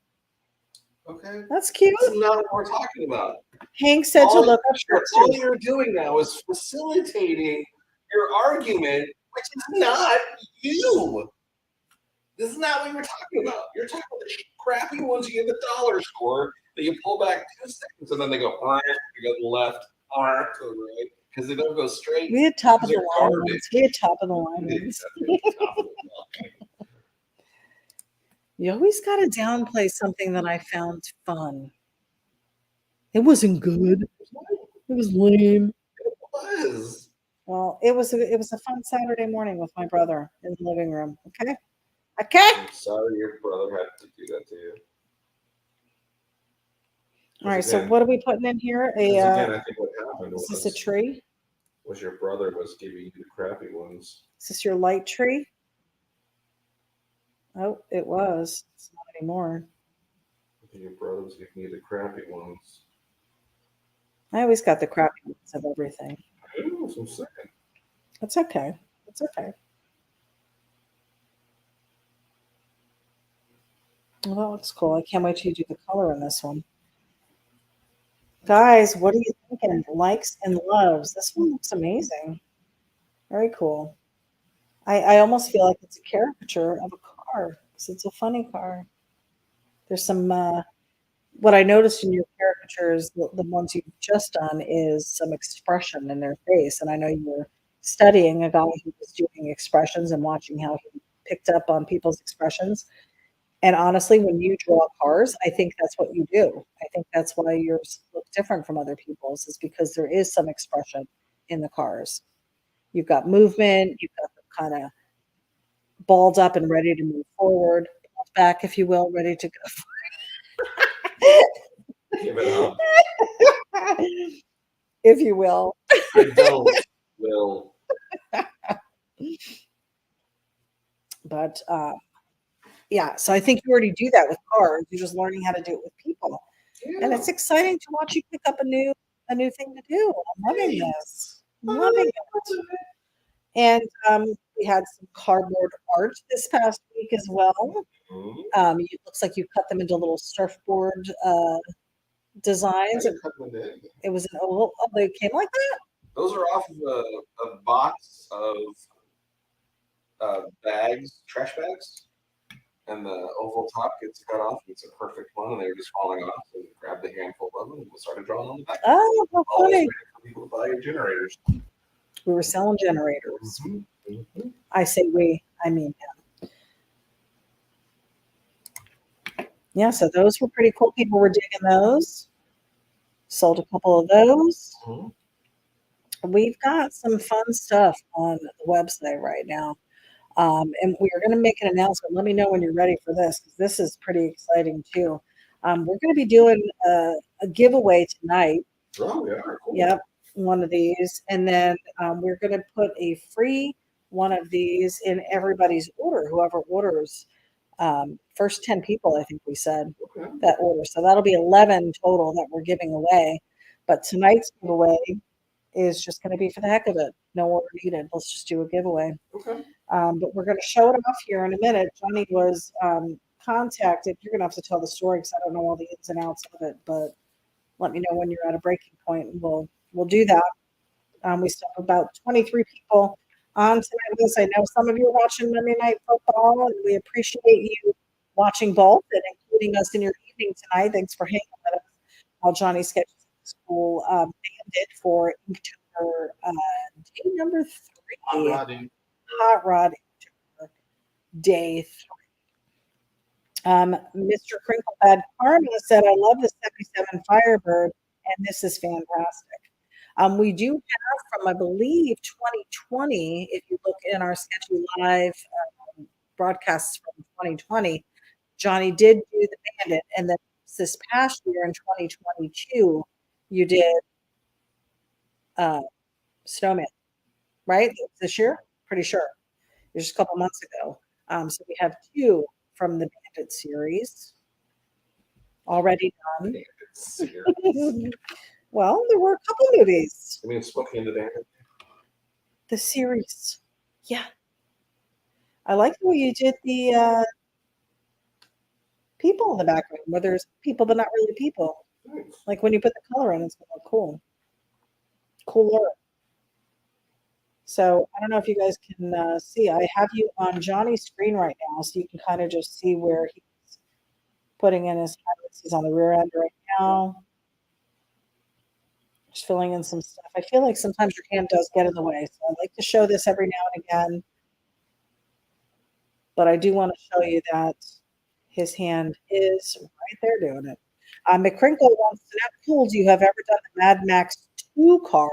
[SPEAKER 2] Okay.
[SPEAKER 1] That's cute.
[SPEAKER 2] That's not what we're talking about.
[SPEAKER 1] Hank said to look up Tricksters.
[SPEAKER 2] All you're doing now is facilitating your argument, which is not you. This is not what you were talking about. You're talking about the crappy ones you get the dollar store that you pull back 2 seconds and then they go, you go to the left, to the right, because they don't go straight.
[SPEAKER 1] We had top of the line ones. We had top of the line ones. You always got to downplay something that I found fun. It wasn't good. It was lame.
[SPEAKER 2] It was.
[SPEAKER 1] Well, it was a fun Saturday morning with my brother in the living room. Okay.
[SPEAKER 2] I'm sorry your brother had to do that to you.
[SPEAKER 1] All right. So what are we putting in here?
[SPEAKER 2] Again, I think what happened
[SPEAKER 1] is this a tree?
[SPEAKER 2] Was your brother was giving you the crappy ones?
[SPEAKER 1] Is this your light tree? Oh, it was. It's not anymore.
[SPEAKER 2] I think your brother was giving you the crappy ones.
[SPEAKER 1] I always got the crappy ones of everything.
[SPEAKER 2] I know, that's what I'm saying.
[SPEAKER 1] It's okay. It's okay. Well, that looks cool. I can't wait till you do the color in this one. Guys, what are you thinking? Likes and loves. This one looks amazing. Very cool. I almost feel like it's a caricature of a car because it's a funny car. There's some, what I noticed in your caricatures, the ones you've just done, is some expression in their face. And I know you were studying a guy who was doing expressions and watching how he picked up on people's expressions. And honestly, when you draw cars, I think that's what you do. I think that's why yours look different from other people's, is because there is some expression in the cars. You've got movement, you've got them kind of balled up and ready to move forward, balled back, if you will, ready to
[SPEAKER 2] Give it up.
[SPEAKER 1] go, if you will.
[SPEAKER 2] I don't. Will.
[SPEAKER 1] But yeah, so I think you already do that with cars. You're just learning how to do it with people, and
[SPEAKER 2] Yeah.
[SPEAKER 1] it's exciting to watch you pick up a new thing to do. I'm loving this. I'm loving it. And we had some cardboard art this past week as well. It looks like you cut them into little surfboard designs. It was an oval. Oh, they came like that?
[SPEAKER 2] Those are off of a box of bags, trash bags, and the oval top gets cut off. It's a perfect one, and they were just falling off. So we grabbed a handful of them and we started drawing on the back.
[SPEAKER 1] Oh, how
[SPEAKER 2] Always
[SPEAKER 1] funny.
[SPEAKER 2] waiting for people to buy your generators.
[SPEAKER 1] We were selling generators.
[SPEAKER 2] Mm-hmm.
[SPEAKER 1] I say we, I mean him. Yeah, so those were pretty cool. People were digging those. Sold a couple of those.
[SPEAKER 2] Mm-hmm.
[SPEAKER 1] We've got some fun stuff on the website right now. And we are going to make an announcement. Let me know when you're ready for this, because this is pretty exciting too. We're going to be doing a giveaway tonight.
[SPEAKER 2] Oh, we are. Cool.
[SPEAKER 1] Yep, one of these. And then we're going to put a free one of these in everybody's order, whoever orders. First 10 people, I think we said,
[SPEAKER 2] Okay.
[SPEAKER 1] that order. So that'll be 11 total that we're giving away. But tonight's giveaway is just going to be for the heck of it. No order needed. Let's just do a giveaway.
[SPEAKER 2] Okay.
[SPEAKER 1] But we're going to show it off here in a minute. Johnny was contacted. You're going to have to tell the story because I don't know all the ins and outs of it. But let me know when you're at a breaking point, and we'll do that. We still have about 23 people on tonight with us. I know some of you are watching Monday Night Football, and we appreciate you watching both and including us in your evening tonight. Thanks for hanging with us while Johnny sketches school Bandit for Inktober day number 3. Hot Rod Inktober day 3. Mr. Crinklebad Karma said, I love the 77 Firebird, and this is fantastic. We do have from, I believe, 2020, if you look in our Sketchy Live broadcasts from 2020, Johnny did do the Bandit, and then this past year in 2022, you did Snowman, right? This year? Pretty sure. It was just a couple months ago. So we have 2 from the Bandit series already done. Well, there were a couple movies.
[SPEAKER 2] I mean, Smokey and the Bandit.
[SPEAKER 1] The series. Yeah. I like the way you did the people in the background, where there's people but not really people.
[SPEAKER 2] Nice.
[SPEAKER 1] Like when you put the color in, it's gonna look cool. Cooler. So I don't know if you guys can see. I have you on Johnny's screen right now, so you can kind of just see where he's putting in his highlights. He's on the rear end right now. Just filling in some stuff. I feel like sometimes your hand does get in the way, so I like to show this every now and again. But I do want to show you that his hand is right there doing it. McCrinkle wants to know, cool, do you have ever done the Mad Max 2 car?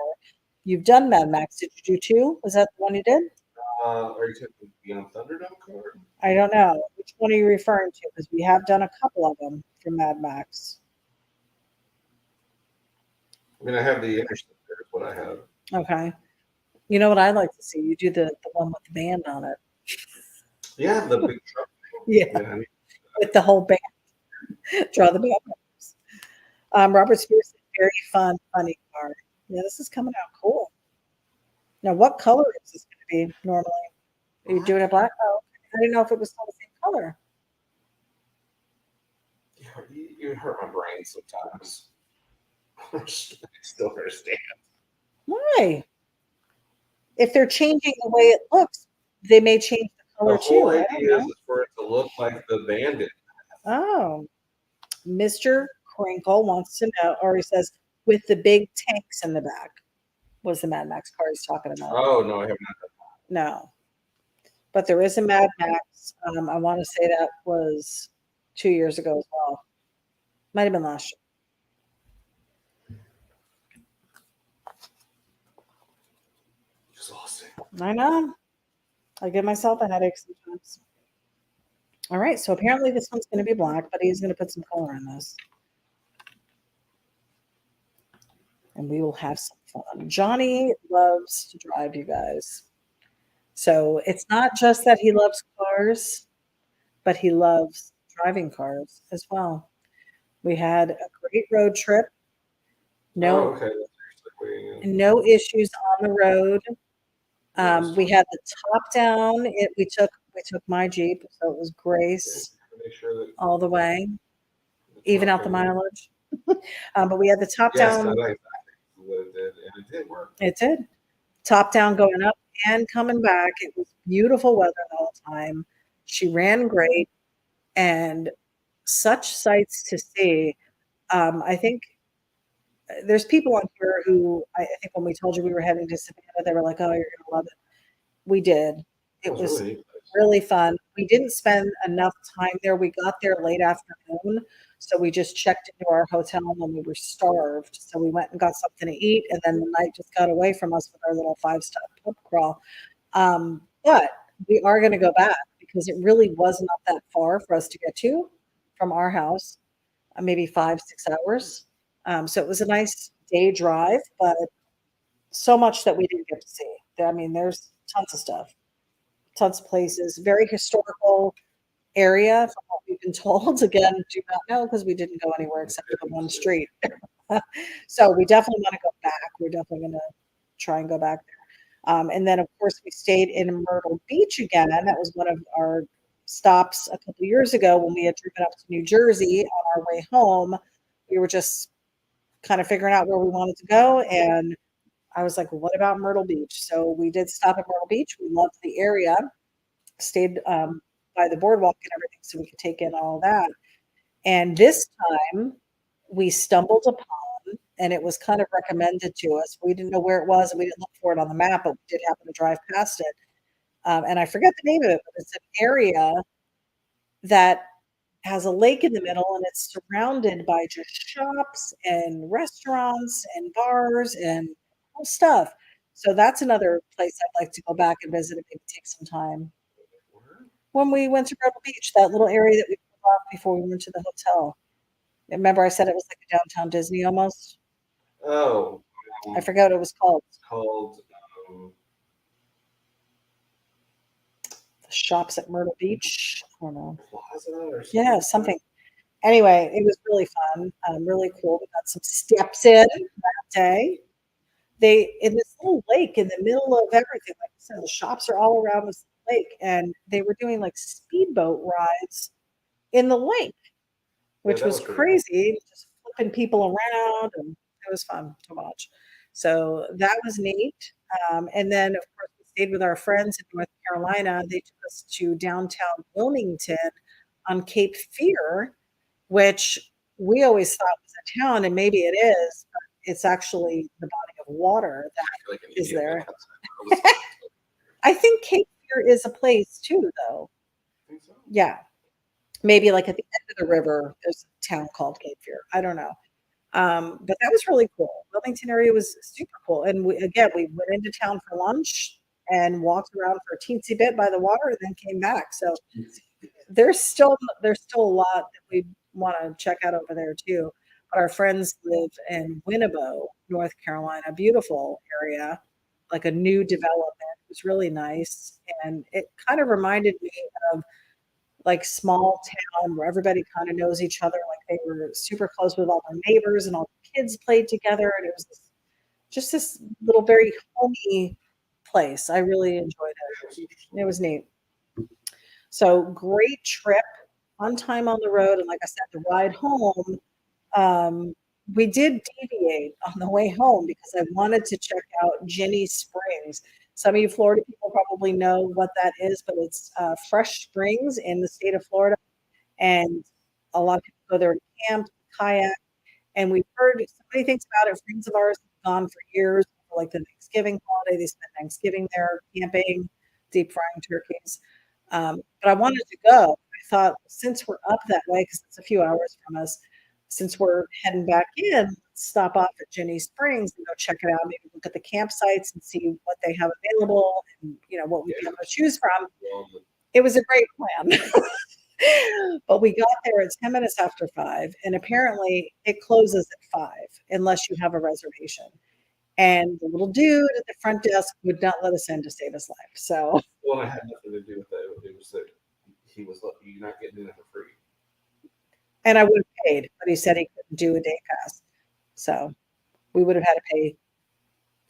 [SPEAKER 1] You've done Mad Max. Did you do 2? Was that the one you did?
[SPEAKER 2] Are you talking Beyond Thunderdome car?
[SPEAKER 1] I don't know. Which one are you referring to? Because we have done a couple of them for Mad Max.
[SPEAKER 2] I mean, I have the Interceptor is what I have.
[SPEAKER 1] Okay. You know what I'd like to see? You do the one with the band on it.
[SPEAKER 2] Yeah, the big truck.
[SPEAKER 1] Yeah. With the whole band. Draw the band members. Robert Spears said, very fun, funny car. Yeah, this is coming out cool. Now, what color is this going to be normally? Are you doing it black? Oh, I didn't know if it was still the same color.
[SPEAKER 2] You hurt my brain sometimes. I still understand.
[SPEAKER 1] Why? If they're changing the way it looks, they may change the color
[SPEAKER 2] The whole
[SPEAKER 1] too. I
[SPEAKER 2] idea
[SPEAKER 1] don't
[SPEAKER 2] is
[SPEAKER 1] know.
[SPEAKER 2] for it to look like the Bandit.
[SPEAKER 1] Oh, Mr. Crinkle wants to know, or he says, with the big tanks in the back, was the Mad Max car he's talking about.
[SPEAKER 2] Oh, no, I have not.
[SPEAKER 1] No, but there is a Mad Max. I want to say that was 2 years ago as well. Might have been last
[SPEAKER 2] Exhausting.
[SPEAKER 1] year. I know. I give myself a headache sometimes. All right, so apparently this one's going to be black, but he's going to put some color in this. And we will have some fun. Johnny loves to drive, you guys. So it's not just that he loves cars, but he loves driving cars as well. We had a great road trip. No,
[SPEAKER 2] okay.
[SPEAKER 1] no issues on the road. We had the top down. We took my Jeep, so it was Grace all the way, even out the mileage. But we had the top down.
[SPEAKER 2] Yes, exactly what it did, and it did work.
[SPEAKER 1] It did. Top down going up and coming back. It was beautiful weather the whole time. She ran great and such sights to see. I think there's people on here who I think when we told you we were heading to Savannah, they were like, "Oh, you're gonna love it." We did. It was really fun. We didn't spend enough time there. We got there late afternoon, so we just checked into our hotel when we were starved. So we went and got something to eat, and then the night just got away from us with our little 5-step pub crawl. But we are going to go back because it really was not that far for us to get to from our house, maybe 5-6 hours. So it was a nice day drive, but so much that we didn't get to see. I mean, there's tons of stuff, tons of places, very historical area from what we've been told. Again, do not know because we didn't go anywhere except for the one street. So we definitely want to go back. We're definitely going to try and go back there. And then, of course, we stayed in Myrtle Beach again. That was one of our stops a couple years ago when we had driven up to New Jersey on our way home. We were just kind of figuring out where we wanted to go. And I was like, well, what about Myrtle Beach? So we did stop at Myrtle Beach. We loved the area, stayed by the boardwalk and everything so we could take in all that. And this time we stumbled upon, and it was kind of recommended to us. We didn't know where it was and we didn't look for it on the map, but we did happen to drive past it. And I forget the name of it, but it's an area that has a lake in the middle and it's surrounded by just shops and restaurants and bars and cool stuff. So that's another place I'd like to go back and visit and maybe take some time. When we went to Myrtle Beach, that little area that we pulled off before we went to the hotel. Remember I said it was like a downtown Disney almost?
[SPEAKER 2] Oh.
[SPEAKER 1] I forgot what it was called.
[SPEAKER 2] It's called
[SPEAKER 1] The shops at Myrtle Beach. I don't know.
[SPEAKER 2] Plaza or something.
[SPEAKER 1] Yeah, something. Anyway, it was really fun, really cool. We got some steps in that day. They in this little lake in the middle of everything. Like I said, the shops are all around this lake, and they were doing like speedboat rides in the lake, which was crazy. Just flipping people around, and it was fun to watch. So that was neat. And then, of course, we stayed with our friends in North Carolina. They took us to downtown Wilmington on Cape Fear, which we always thought was a town, and maybe it is, but it's actually the body of water that is there. I think Cape Fear is a place too, though. Yeah. Maybe like at the end of the river, there's a town called Cape Fear. I don't know. But that was really cool. Wilmington area was super cool. And we went into town for lunch and walked around for a teensy bit by the water and then came back. So there's still a lot that we want to check out over there too. But our friends live in Winnebago, North Carolina, beautiful area, like a new development. It was really nice. And it kind of reminded me of like small town where everybody kind of knows each other. Like they were super close with all their neighbors and all the kids played together. And it was just this little very homey place. I really enjoyed it. It was neat. So great trip. fun time on the road. And like I said, the ride home, we did deviate on the way home because I wanted to check out Ginny Springs. Some of you Florida people probably know what that is, but it's fresh springs in the state of Florida. And a lot of people go there to camp, kayak, and we've heard so many things about it. Friends of ours have gone for years, for like the Thanksgiving holiday. They spend Thanksgiving there camping, deep frying turkeys. But I wanted to go. I thought since we're up that way, because it's a few hours from us, since we're heading back in, let's stop off at Ginny Springs and go check it out. Maybe look at the campsites and see what they have available and what we'd be able to choose from. It was a great plan. But we got there at 10 minutes after 5, and apparently it closes at 5 unless you have a reservation. And the little dude at the front desk would not let us in to save his life. So,
[SPEAKER 2] well, it had nothing to do with that. It was that he was you're not getting in it for free.
[SPEAKER 1] And I would have paid, but he said he couldn't do a day pass. So we would have had to pay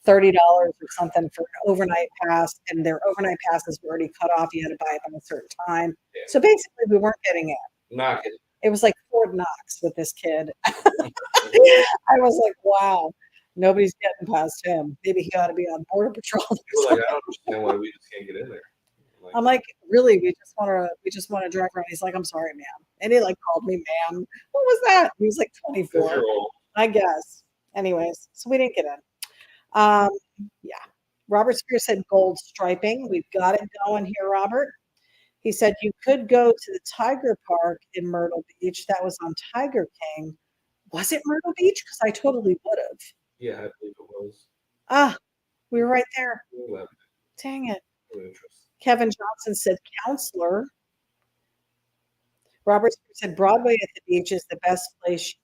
[SPEAKER 1] $30 or something for an overnight pass, and their overnight passes were already cut off. You had to buy it by a certain time. Yeah. So basically, we weren't getting in.
[SPEAKER 2] Not getting.
[SPEAKER 1] It was like Fort Knox with this kid. I was like, wow, nobody's getting past him. Maybe he ought to be on Border Patrol.
[SPEAKER 2] Like, I don't understand why we just can't get in there.
[SPEAKER 1] I'm like, really? We just want to drive around. He's like, I'm sorry, ma'am. And he like called me ma'am. What was that? He was like 24, I guess. Anyways, so we didn't get in. Yeah. Robert Spear said gold striping. We've got it going here, Robert. He said you could go to the Tiger Park in Myrtle Beach. That was on Tiger King. Was it Myrtle Beach? Because I totally would have.
[SPEAKER 2] Yeah, I believe it was.
[SPEAKER 1] Ah, we were right there. Dang it. Kevin Johnson said counselor. Robert Spear said Broadway at the beach is the best place.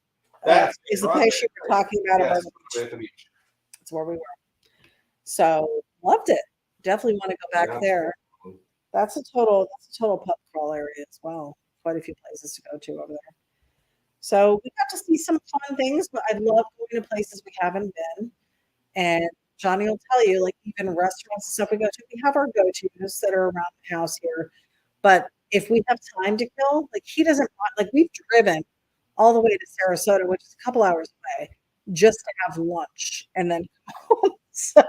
[SPEAKER 1] Is the place you were talking about?
[SPEAKER 2] Yes, at the beach.
[SPEAKER 1] That's where we were. So loved it. Definitely want to go back there. That's a total pub crawl area as well. Quite a few places to go to over there. So we got to see some fun things, but I love going to places we haven't been. And Johnny will tell you, like even restaurants and stuff we go to, we have our go-tos that are around the house here. But if we have time to kill, like he doesn't want, like we've driven all the way to Sarasota, which is a couple hours away, just to have lunch and then come home. So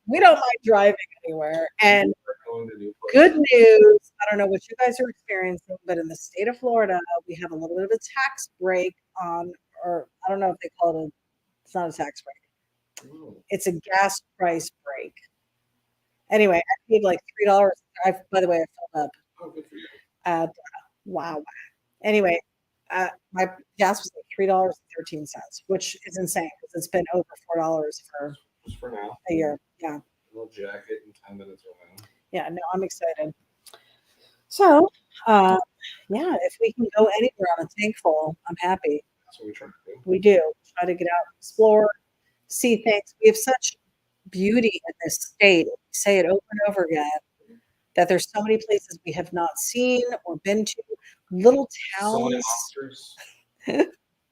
[SPEAKER 1] we don't mind driving anywhere. And good news, I don't know what you guys are experiencing, but in the state of Florida, we have a little bit of a tax break on, or I don't know if they call it it's not a tax break. It's a gas price break. Anyway, I paid like $3. By the way, I filled up.
[SPEAKER 2] Oh, good for you.
[SPEAKER 1] Wow. Anyway, my gas was like $3.13, which is insane because it's been over $4
[SPEAKER 2] for now.
[SPEAKER 1] A year. Yeah.
[SPEAKER 2] A little jacket in 10 minutes around.
[SPEAKER 1] Yeah, no, I'm excited. So, yeah, if we can go anywhere on a tank full, I'm happy.
[SPEAKER 2] That's what we try to do.
[SPEAKER 1] We do. Try to get out, explore, see things. We have such beauty in this state. We say it over and over again that there's so many places we have not seen or been to. Little towns.
[SPEAKER 2] So many monsters.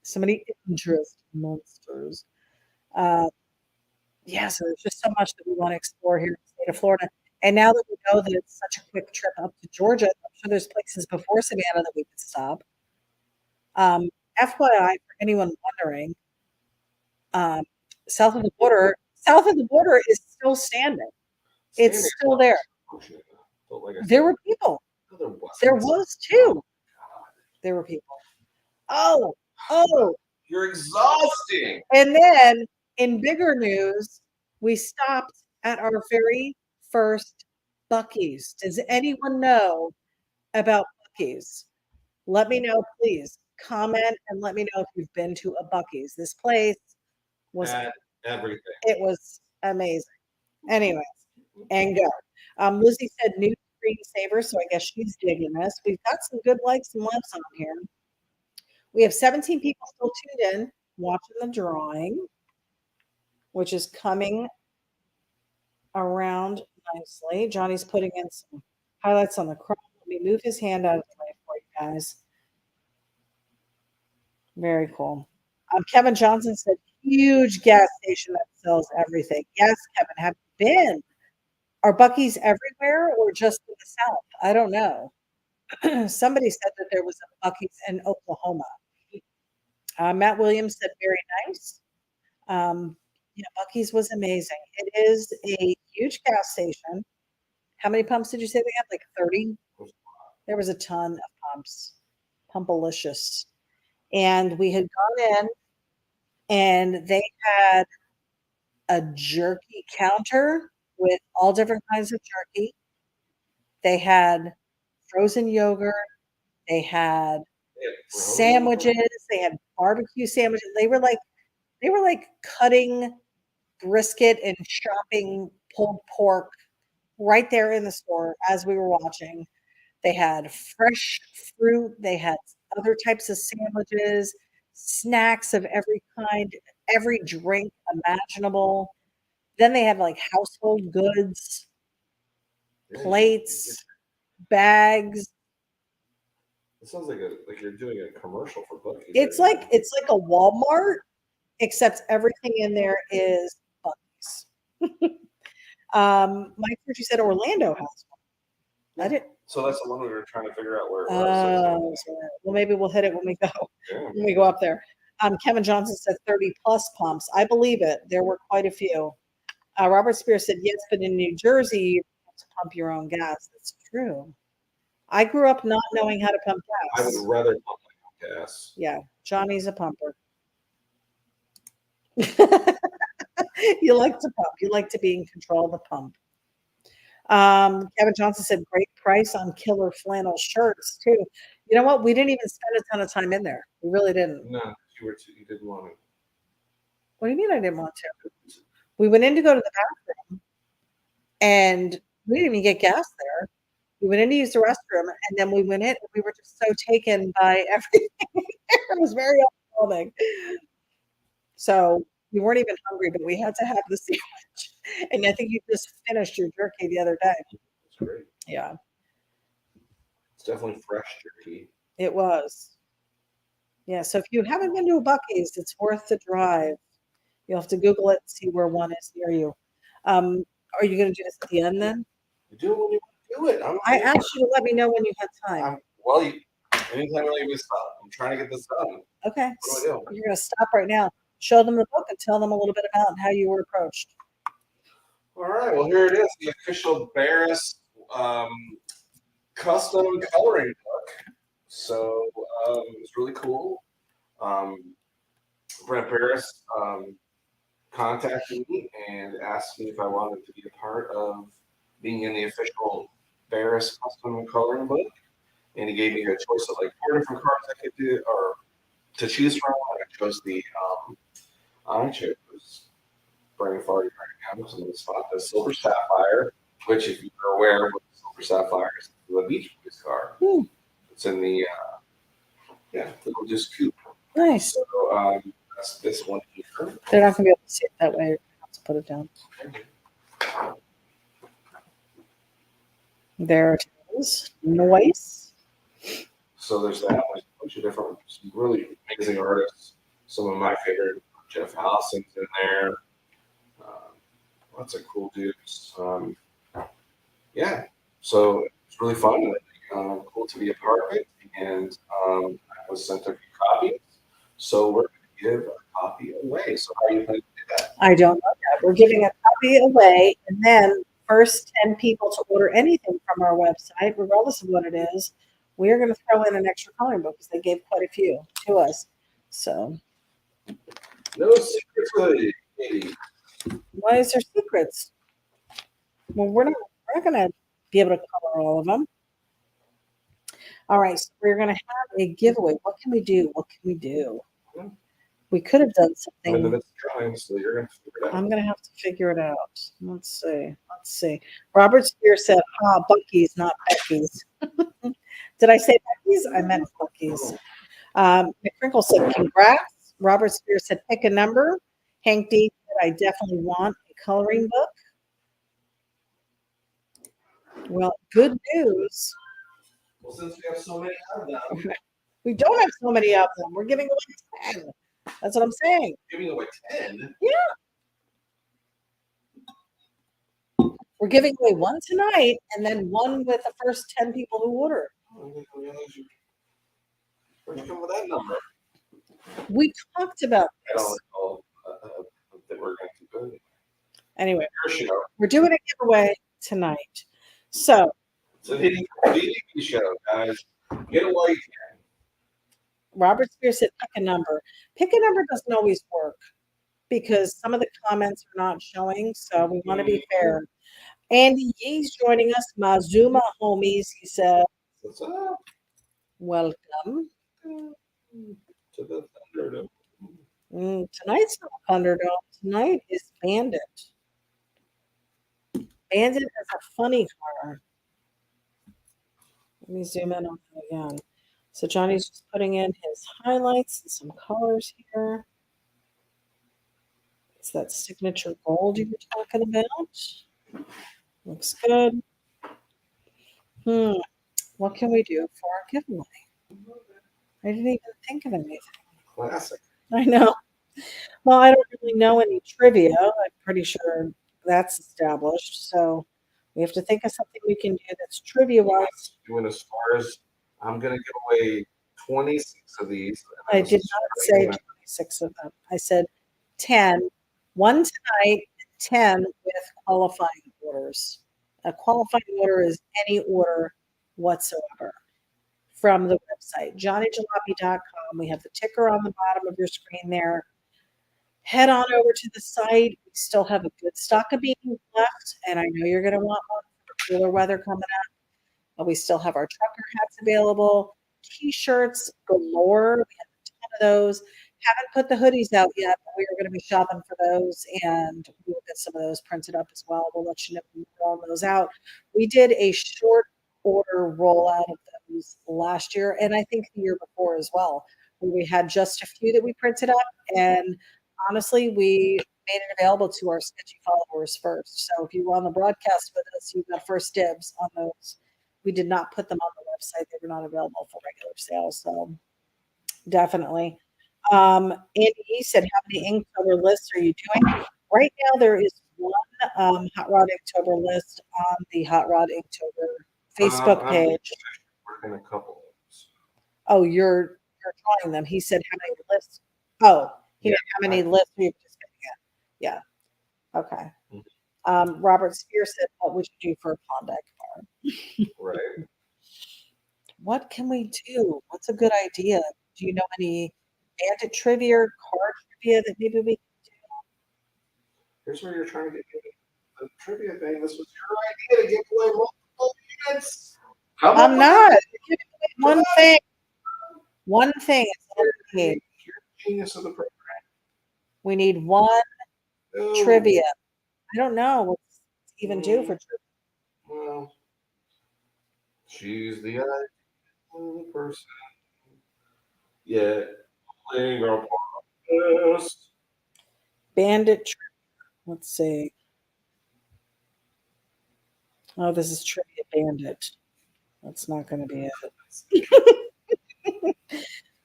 [SPEAKER 1] So many interest monsters. Yeah, so there's just so much that we want to explore here in the state of Florida. And now that we know that it's such a quick trip up to Georgia, I'm sure there's places before Savannah that we could stop. FYI, for anyone wondering, south of the border is still standing. It's still there. There were people. There was too. There were people. Oh.
[SPEAKER 2] You're exhausting.
[SPEAKER 1] And then in bigger news, we stopped at our very first Buc-ee's. Does anyone know about Buc-ee's? Let me know, please. Comment and let me know if you've been to a Buc-ee's. This place was
[SPEAKER 2] everything.
[SPEAKER 1] It was amazing. Anyways, and go. Lizzie said new screensaver, so I guess she's digging this. We've got some good likes and loves on here. We have 17 people still tuned in, watching the drawing, which is coming around nicely. Johnny's putting in some highlights on the chrome. Let me move his hand out of the way for you guys. Very cool. Kevin Johnson said, huge gas station that sells everything. Yes, Kevin, have you been? Are Buc-ee's everywhere or just in the South? I don't know. Somebody said that there was a Buc-ee's in Oklahoma. Matt Williams said very nice. Yeah, Buc-ee's was amazing. It is a huge gas station. How many pumps did you say they had? Like 30? There was a ton of pumps. Pumpalicious. And we had gone in and they had a jerky counter with all different kinds of jerky. They had frozen yogurt. They had sandwiches. They had barbecue sandwiches. They were like cutting brisket and chopping pulled pork right there in the store as we were watching. They had fresh fruit. They had other types of sandwiches, snacks of every kind, every drink imaginable. Then they had like household goods, plates, bags.
[SPEAKER 2] It sounds like you're doing a commercial for Buc-ee's.
[SPEAKER 1] It's like a Walmart, except everything in there is Buc-ee's. Mike, you said Orlando has one. I didn't.
[SPEAKER 2] So that's the one we were trying to figure out where it was.
[SPEAKER 1] Well, maybe we'll hit it when we go
[SPEAKER 2] Yeah.
[SPEAKER 1] when we go up there. Kevin Johnson said 30 plus pumps. I believe it. There were quite a few. Robert Spears said yes, but in New Jersey you have to pump your own gas. That's true. I grew up not knowing how to pump gas.
[SPEAKER 2] I would rather pump my own gas.
[SPEAKER 1] Yeah, Johnny's a pumper. You like to pump. You like to be in control of the pump. Kevin Johnson said great price on killer flannel shirts too. You know what? We didn't even spend a ton of time in there. We really didn't.
[SPEAKER 2] No, you didn't want to.
[SPEAKER 1] What do you mean I didn't want to? We went in to go to the bathroom and we didn't even get gas there. We went in to use the restroom and then we went in and we were just so taken by everything. It was very overwhelming. So we weren't even hungry, but we had to have the sandwich. And I think you just finished your jerky the other day.
[SPEAKER 2] It's great.
[SPEAKER 1] Yeah.
[SPEAKER 2] It's definitely fresh jerky.
[SPEAKER 1] It was. Yeah. So if you haven't been to a Buc-ee's, it's worth the drive. You'll have to Google it and see where one is near you. Are you going to do this at the end then?
[SPEAKER 2] You do it when you want to do it.
[SPEAKER 1] I asked you to let me know when you had time.
[SPEAKER 2] Anytime you stop. I'm trying to get this done.
[SPEAKER 1] Okay.
[SPEAKER 2] What do I do?
[SPEAKER 1] You're going to stop right now. Show them the book and tell them a little bit about how you were approached.
[SPEAKER 2] All right. Well, here it is, the official Barris custom coloring book. So it's really cool. Brent Barris contacted me and asked me if I wanted to be a part of being in the official Barris custom coloring book. And he gave me a choice of like 4 different cards I could do or to choose from. And I chose I chose brain farting right now because I'm going to spot the Silver Sapphire, which if you're aware of what the Silver Sapphire is, the Beach Boys card. It's in the little just coupe.
[SPEAKER 1] Nice.
[SPEAKER 2] So that's this one here.
[SPEAKER 1] They're not going to be able to see it that way. You have to put it down. There it is. Nice.
[SPEAKER 2] So there's that. There's a bunch of different, some really amazing artists. Some of my favorite, Jeff Allison's in there. Lots of cool dudes. Yeah. So it's really fun. Cool to be a part of it. And I was sent a few copies. So we're going to give a copy away. So how are you going to do that?
[SPEAKER 1] I don't know that. We're giving a copy away, and then first 10 people to order anything from our website, regardless of what it is, we're going to throw in an extra coloring book because they gave quite a few to us. So
[SPEAKER 2] no secrets, maybe.
[SPEAKER 1] Why is there secrets? Well, we're not going to be able to color all of them. All right, so we're going to have a giveaway. What can we do? We could have done something.
[SPEAKER 2] I'm in the midst of trying, so you're going to figure it out. I'm
[SPEAKER 1] going to have to figure it out. Let's see. Robert Spears said, Buc-ee's, not Becky's. Did I say Becky's? I meant Buc-ee's. McCrinkle said, congrats. Robert Spears said, pick a number. Hank D said, I definitely want a coloring book. Well, good news.
[SPEAKER 2] Well, since we have so many of them.
[SPEAKER 1] We don't have so many of them. We're giving away 10. That's what I'm saying.
[SPEAKER 2] Giving away 10?
[SPEAKER 1] Yeah. We're giving away one tonight and then one with the first 10 people who order.
[SPEAKER 2] I didn't realize where'd you come with that number?
[SPEAKER 1] We talked about
[SPEAKER 2] I
[SPEAKER 1] this.
[SPEAKER 2] don't recall that we're going to do it.
[SPEAKER 1] Anyway,
[SPEAKER 2] Your show.
[SPEAKER 1] we're doing a giveaway tonight. So
[SPEAKER 2] It's an ity-B show, guys. Get away.
[SPEAKER 1] Robert Spears said pick a number. Pick a number doesn't always work because some of the comments are not showing, so we want to be fair. Andy Yee's joining us. Mazuma homies, he said.
[SPEAKER 2] What's up?
[SPEAKER 1] Welcome.
[SPEAKER 2] To the Thunderdome.
[SPEAKER 1] Tonight's not Thunderdome. Tonight is Bandit. Bandit is a funny car. Let me zoom in on it again. So Johnny's just putting in his highlights and some colors here. It's that signature gold you were talking about. Looks good. What can we do for our giveaway? I didn't even think of anything.
[SPEAKER 2] Classic.
[SPEAKER 1] I know. Well, I don't really know any trivia. I'm pretty sure that's established. So we have to think of something we can do that's trivia-wise.
[SPEAKER 2] Doing as far as I'm going to give away 26 of these.
[SPEAKER 1] I did not say 26 of them. I said 10. One tonight, 10 with qualifying orders. A qualifying order is any order whatsoever from the website, johnnyjalopy.com. We have the ticker on the bottom of your screen there. Head on over to the site. We still have a good stock of beans left, and I know you're going to want one for cooler weather coming up. But we still have our trucker hats available, T-shirts galore. We have a ton of those. Haven't put the hoodies out yet, but we are going to be shopping for those, and we'll get some of those printed up as well. We'll let you know when we roll those out. We did a short order rollout of those last year, and I think the year before as well, where we had just a few that we printed up, and honestly, we made it available to our Sketchy followers first. So if you were on the broadcast with us, you got first dibs on those. We did not put them on the website. They were not available for regular sale. So definitely. Andy said, how many Inktober lists are you doing? Right now, there is one Hot Rod Inktober list on the Hot Rod Inktober Facebook page.
[SPEAKER 2] We're in a couple.
[SPEAKER 1] Oh, you're drawing them. He said, how many lists? Oh, he meant how many lists are you participating in? Yeah. Okay. Robert Spears said, what would you do for a Klondike bar?
[SPEAKER 2] Right.
[SPEAKER 1] What can we do? What's a good idea? Do you know any Bandit trivia or card trivia that maybe we can do?
[SPEAKER 2] Here's where you're trying to get the trivia thing. This was your idea to give away multiple units.
[SPEAKER 1] I'm not. One thing. One thing.
[SPEAKER 2] You're the genius of the program.
[SPEAKER 1] We need one trivia. I don't know what to even do for trivia.
[SPEAKER 2] Well, she's the ideal person. Yeah, playing our best.
[SPEAKER 1] Bandit trivia. Let's see. Oh, this is trivia bandit. That's not going to be it.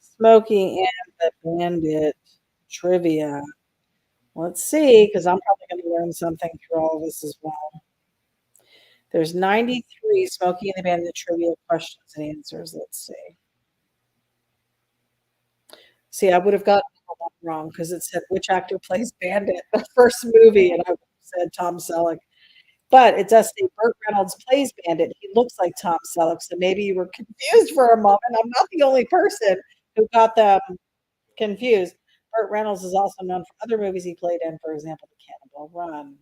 [SPEAKER 1] Smokey and the Bandit trivia. Let's see, because I'm probably going to learn something through all of this as well. There's 93 Smokey and the Bandit trivia questions and answers. Let's see. See, I would have gotten one wrong because it said which actor plays Bandit, the first movie, and I would have said Tom Selleck. But it does say Burt Reynolds plays Bandit. He looks like Tom Selleck, so maybe you were confused for a moment. I'm not the only person who got them confused. Burt Reynolds is also known for other movies he played in, for example, The Cannonball Run.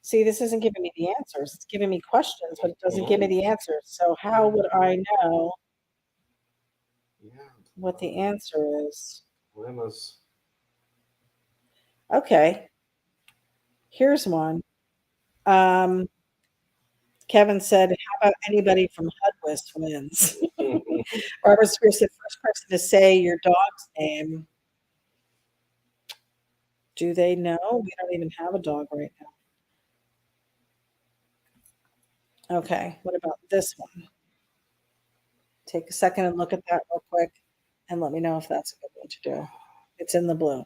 [SPEAKER 1] See, this isn't giving me the answers. It's giving me questions, but it doesn't give me the answers. So how would I know what the answer is? Okay. Here's one. Kevin said, how about anybody from Hudwist wins? Robert Spears said, first person to say your dog's name. Do they know? We don't even have a dog right now. Okay, what about this one? Take a second and look at that real quick and let me know if that's a good one to do. It's in the blue.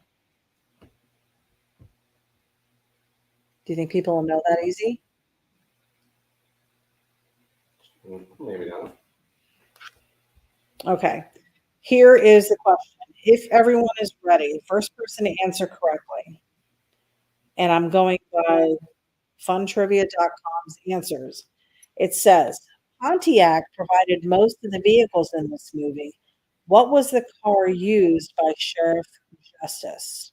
[SPEAKER 1] Do you think people will know that easy?
[SPEAKER 2] Maybe not.
[SPEAKER 1] Okay. Here is the question. If everyone is ready, the first person to answer correctly, and I'm going by funtrivia.com's answers, it says Pontiac provided most of the vehicles in this movie. What was the car used by Sheriff Justice?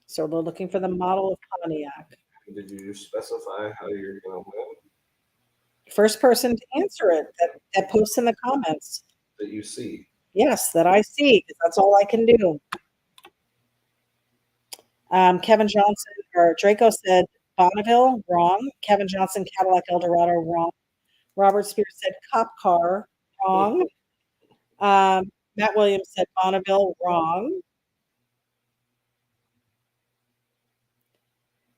[SPEAKER 1] So we're looking for the model of Pontiac.
[SPEAKER 2] Did you specify how you're going to win?
[SPEAKER 1] First person to answer it that posts in the comments.
[SPEAKER 2] That you see.
[SPEAKER 1] Yes, that I see, because that's all I can do. Kevin Johnson or Draco said Bonneville, wrong. Kevin Johnson, Cadillac Eldorado, wrong. Robert Spears said cop car, wrong. Matt Williams said Bonneville, wrong.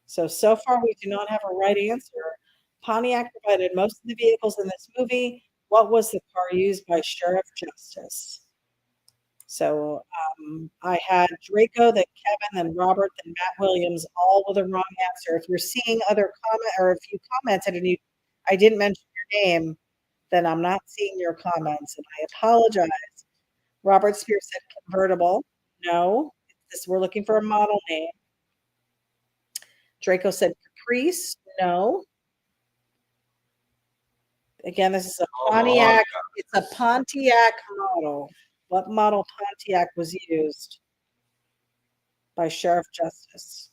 [SPEAKER 1] So far we do not have a right answer. Pontiac provided most of the vehicles in this movie. What was the car used by Sheriff Justice? So I had Draco, then Kevin, then Robert, then Matt Williams, all with a wrong answer. If you're seeing other comment, or if you commented and I didn't mention your name, then I'm not seeing your comments, and I apologize. Robert Spears said convertible. No, we're looking for a model name. Draco said Caprice. No. Again, this is a Pontiac. It's a Pontiac model. What model Pontiac was used by Sheriff Justice?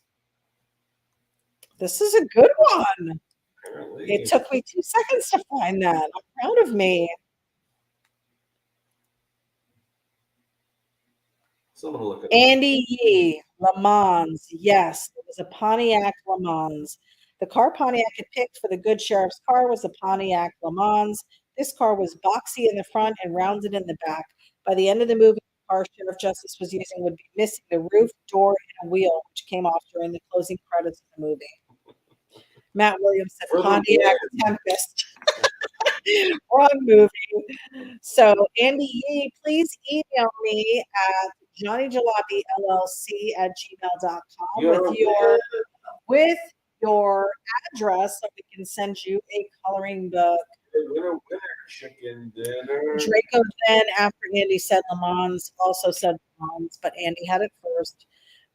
[SPEAKER 1] This is a good one. Apparently. It took me 2 seconds to find that. I'm proud of me.
[SPEAKER 2] Someone look at
[SPEAKER 1] Andy Yee, Le Mans. Yes, it was a Pontiac Le Mans. The car Pontiac had picked for the good sheriff's car was a Pontiac Le Mans. This car was boxy in the front and rounded in the back. By the end of the movie, the car Sheriff Justice was using would be missing the roof, door, and a wheel, which came off during the closing credits of the movie. Matt Williams said Pontiac Tempest. Wrong movie. So, Andy Yee, please email me at johnnyjalopyllc@gmail.com with your address so we can send you a coloring book.
[SPEAKER 2] Winner, chicken dinner.
[SPEAKER 1] Draco then, after Andy said Le Mans, also said Le Mans, but Andy had it first.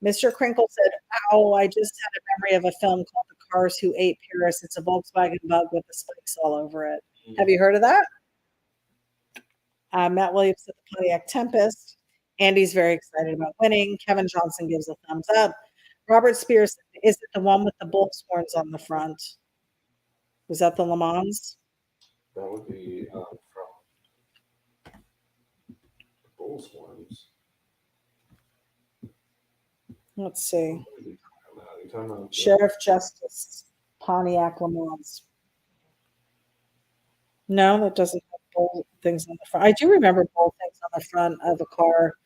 [SPEAKER 1] Mr. Crinkle said, "Oh, I just had a memory of a film called The Cars Who Ate Paris. It's a Volkswagen Bug with the spikes all over it." Have you heard of that? Matt Williams said the Pontiac Tempest. Andy's very excited about winning. Kevin Johnson gives a thumbs up. Robert Spears, is it the one with the bull's horns on the front? Was that the Le Mans?
[SPEAKER 2] That would be from bull's horns.
[SPEAKER 1] Let's see. Sheriff Justice, Pontiac Le Mans. No, that doesn't have bull things on the front. I do remember bull things on the front of a car.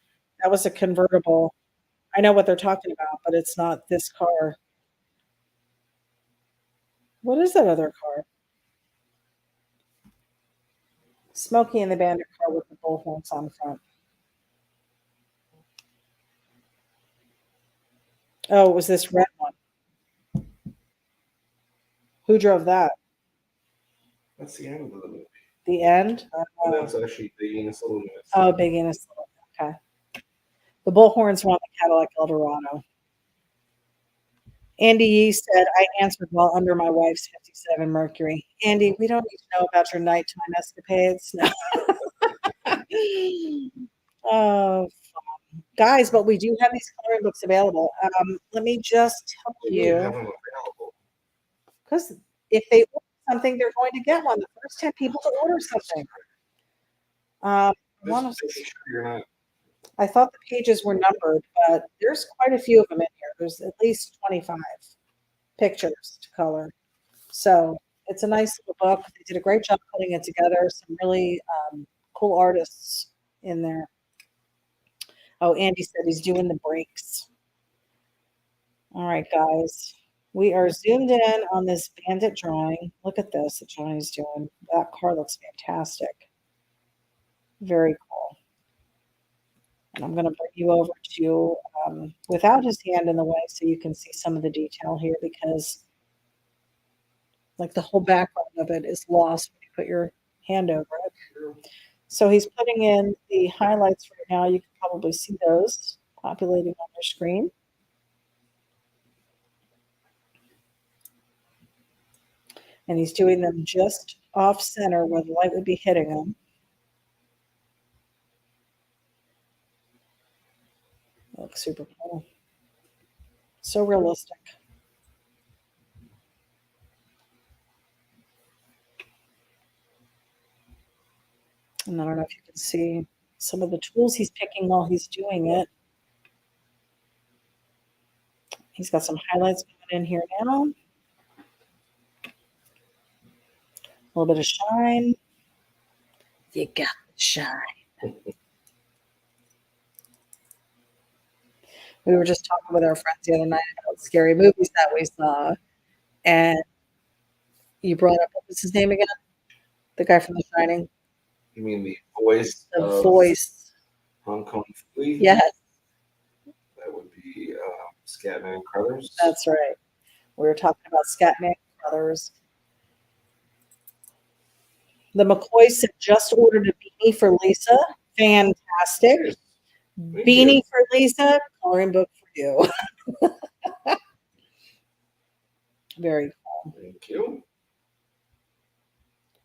[SPEAKER 1] That was a convertible. I know what they're talking about, but it's not this car. What is that other car? Smokey and the Bandit car with the bull horns on the front. Oh, it was this red one. Who drove that?
[SPEAKER 2] That's the end of the movie.
[SPEAKER 1] The end?
[SPEAKER 2] That's actually Big Enos Little Units.
[SPEAKER 1] Oh, Big Enos Little. Okay. The bullhorns were on the Cadillac Eldorado. Andy Yee said, I answered while under my wife's 57 Mercury. Andy, we don't need to know about your nighttime escapades. No. Oh, fun. Guys, but we do have these coloring books available. Let me just tell you. Because if they order something, they're going to get one. The first 10 people to order something. I thought the pages were numbered, but there's quite a few of them in here. There's at least 25 pictures to color. So it's a nice little book. They did a great job putting it together. Some really cool artists in there. Oh, Andy said he's doing the breaks. All right, guys. We are zoomed in on this Bandit drawing. Look at this that Johnny's doing. That car looks fantastic. Very cool. And I'm going to bring you over to without his hand in the way so you can see some of the detail here because Like the whole background of it is lost when you put your hand over it. So he's putting in the highlights right now. You can probably see those populating on your screen. And he's doing them just off center where the light would be hitting them. Looks super cool. So realistic. And I don't know if you can see some of the tools he's picking while he's doing it. He's got some highlights going in here now. A little bit of shine. You got the shine. We were just talking with our friends the other night about scary movies that we saw. And you brought up, what was his name again? The guy from The Shining?
[SPEAKER 2] You mean the voice?
[SPEAKER 1] The voice.
[SPEAKER 2] Hong Kong Philly?
[SPEAKER 1] Yes.
[SPEAKER 2] That would be Scatman Crothers.
[SPEAKER 1] That's right. We were talking about Scatman Crothers. The McCoy said just ordered a beanie for Lisa. Fantastic. Beanie for Lisa, coloring book for you. Very cool.
[SPEAKER 2] Thank you.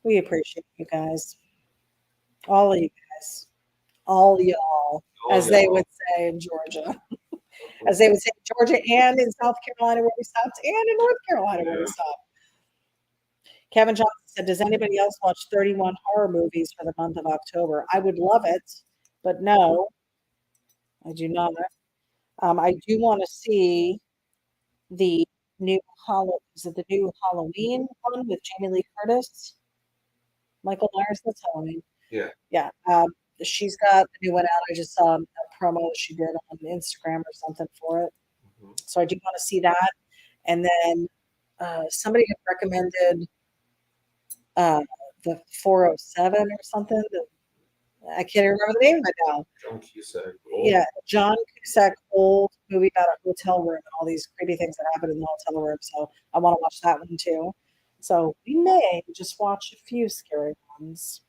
[SPEAKER 1] We appreciate you guys. All of you guys. All y'all, as they would say in Georgia. As they would say in Georgia and in South Carolina where we stopped and in North Carolina where we stopped. Kevin Johnson said, does anybody else watch 31 horror movies for the month of October? I would love it, but no, I do not. I do want to see the new Halloween one with Jamie Lee Curtis? Michael Myers, that's Halloween.
[SPEAKER 2] Yeah.
[SPEAKER 1] Yeah. She's got the new one out. I just saw a promo that she did on Instagram or something for it. Mm-hmm. So I do want to see that. And then somebody had recommended the 407 or something. I can't even remember the name right now.
[SPEAKER 2] John Cusack.
[SPEAKER 1] Yeah, John Cusack, old movie about a hotel room and all these creepy things that happen in the hotel room. So I want to watch that one too. So we may just watch a few scary ones.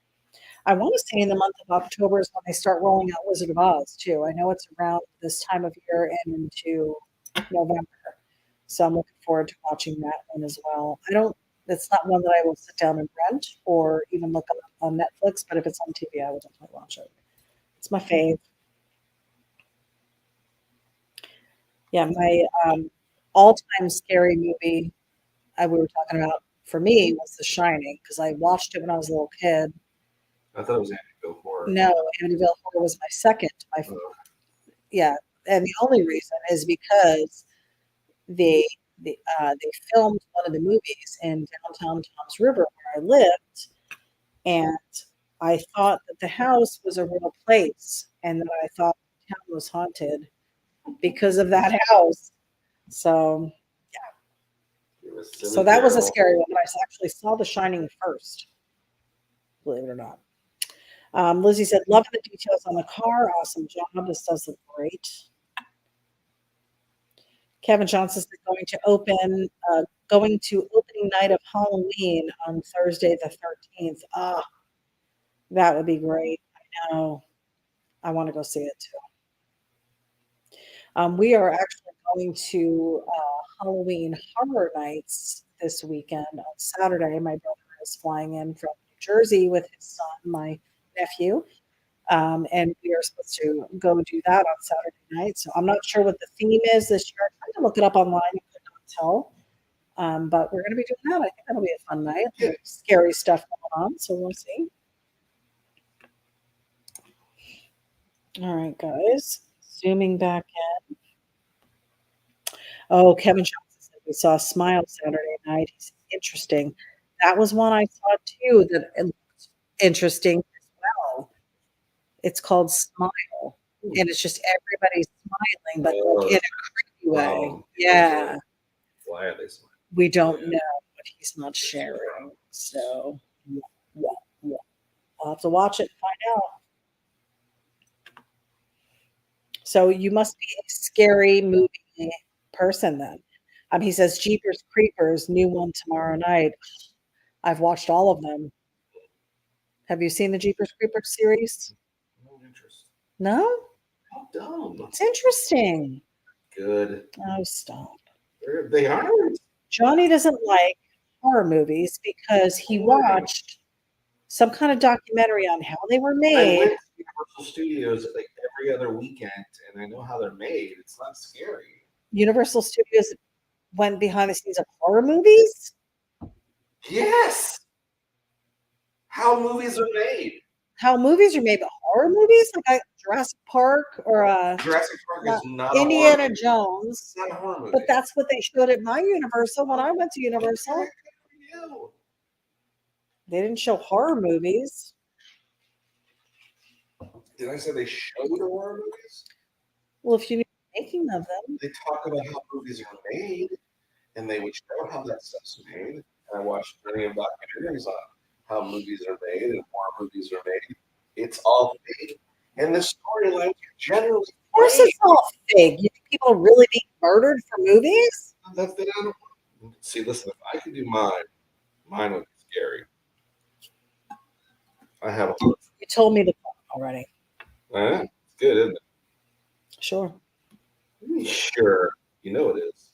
[SPEAKER 1] I want to say in the month of October is when they start rolling out Wizard of Oz too. I know it's around this time of year and into November. So I'm looking forward to watching that one as well. It's not one that I will sit down and rent or even look up on Netflix, but if it's on TV, I will definitely watch it. It's my fave. Yeah, my all-time scary movie we were talking about for me was The Shining because I watched it when I was a little kid.
[SPEAKER 2] I thought it was Amityville Horror.
[SPEAKER 1] No, Amityville Horror was my second. Yeah, and the only reason is because they filmed one of the movies in downtown Toms River where I lived, and I thought that the house was a real place, and that I thought the town was haunted because of that house. So, yeah. So that was a scary one, but I actually saw The Shining first, believe it or not. Lizzie said, loving the details on the car. Awesome job. This does look great. Kevin Johnson is going to opening night of Halloween on Thursday the 13th. That would be great. I know. I want to go see it too. We are actually going to Halloween Horror Nights this weekend on Saturday. My brother is flying in from New Jersey with his son, my nephew. And we are supposed to go do that on Saturday night. So I'm not sure what the theme is this year. I tried to look it up online. I could not tell. But we're going to be doing that. I think that'll be a fun night. Yeah. Scary stuff going on. So we'll see. All right, guys. Zooming back in. Oh, Kevin Johnson said we saw Smile Saturday night. He's interesting. That was one I saw too that it looked interesting as well. It's called Smile, and it's just everybody smiling, but in a creepy way. Yeah.
[SPEAKER 2] Why are they smiling?
[SPEAKER 1] We don't know, but he's not sharing. So we'll have to watch it and find out. So you must be a scary movie person then. He says Jeepers Creepers, new one tomorrow night. I've watched all of them. Have you seen the Jeepers Creepers series?
[SPEAKER 2] No interest.
[SPEAKER 1] No?
[SPEAKER 2] How dumb.
[SPEAKER 1] It's interesting.
[SPEAKER 2] Good.
[SPEAKER 1] Oh, stop.
[SPEAKER 2] They aren't.
[SPEAKER 1] Johnny doesn't like horror movies because he watched some kind of documentary on how they were
[SPEAKER 2] I
[SPEAKER 1] made.
[SPEAKER 2] went to Universal Studios like every other weekend, and I know how they're made. It's not scary.
[SPEAKER 1] Universal Studios went behind the scenes of horror movies?
[SPEAKER 2] Yes. How movies are made.
[SPEAKER 1] How movies are made, but horror movies? Like Jurassic Park or
[SPEAKER 2] Jurassic Park is not
[SPEAKER 1] Indiana
[SPEAKER 2] a horror
[SPEAKER 1] Jones.
[SPEAKER 2] It's not a horror movie.
[SPEAKER 1] But that's what they showed at my Universal when I went to Universal.
[SPEAKER 2] Okay, good for you.
[SPEAKER 1] They didn't show horror movies.
[SPEAKER 2] Did I say they showed horror movies?
[SPEAKER 1] Well, if you knew the making of them.
[SPEAKER 2] They talk about how movies are made, and they would show how that stuff's made. And I watched plenty of documentaries on how movies are made and horror movies are made. It's all fake. And the storylines are generally
[SPEAKER 1] Of course it's all fake. You think people are really being murdered for movies?
[SPEAKER 2] That's the I don't see. Listen, if I could do mine would be scary. I have a
[SPEAKER 1] You told me the plot already.
[SPEAKER 2] it's good, isn't it?
[SPEAKER 1] Sure.
[SPEAKER 2] Sure. You know it is.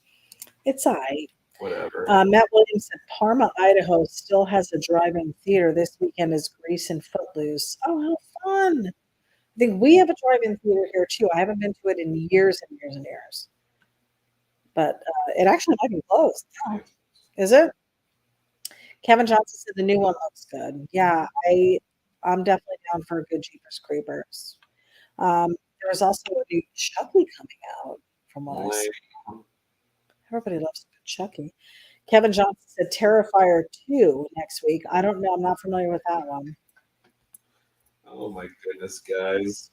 [SPEAKER 1] It's I.
[SPEAKER 2] Whatever.
[SPEAKER 1] Matt Williams said Parma, Idaho still has a drive-in theater. This weekend is Grease and Footloose. Oh, how fun. I think we have a drive-in theater here too. I haven't been to it in years and years and years. But it actually might be closed. Oh, is it? Kevin Johnson said the new one looks good. Yeah, I'm definitely down for a good Jeepers Creepers. There was also a new Chucky coming out from what I saw. Everybody loves a good Chucky. Kevin Johnson said Terrifier 2 next week. I don't know. I'm not familiar with that one.
[SPEAKER 2] Oh my goodness, guys.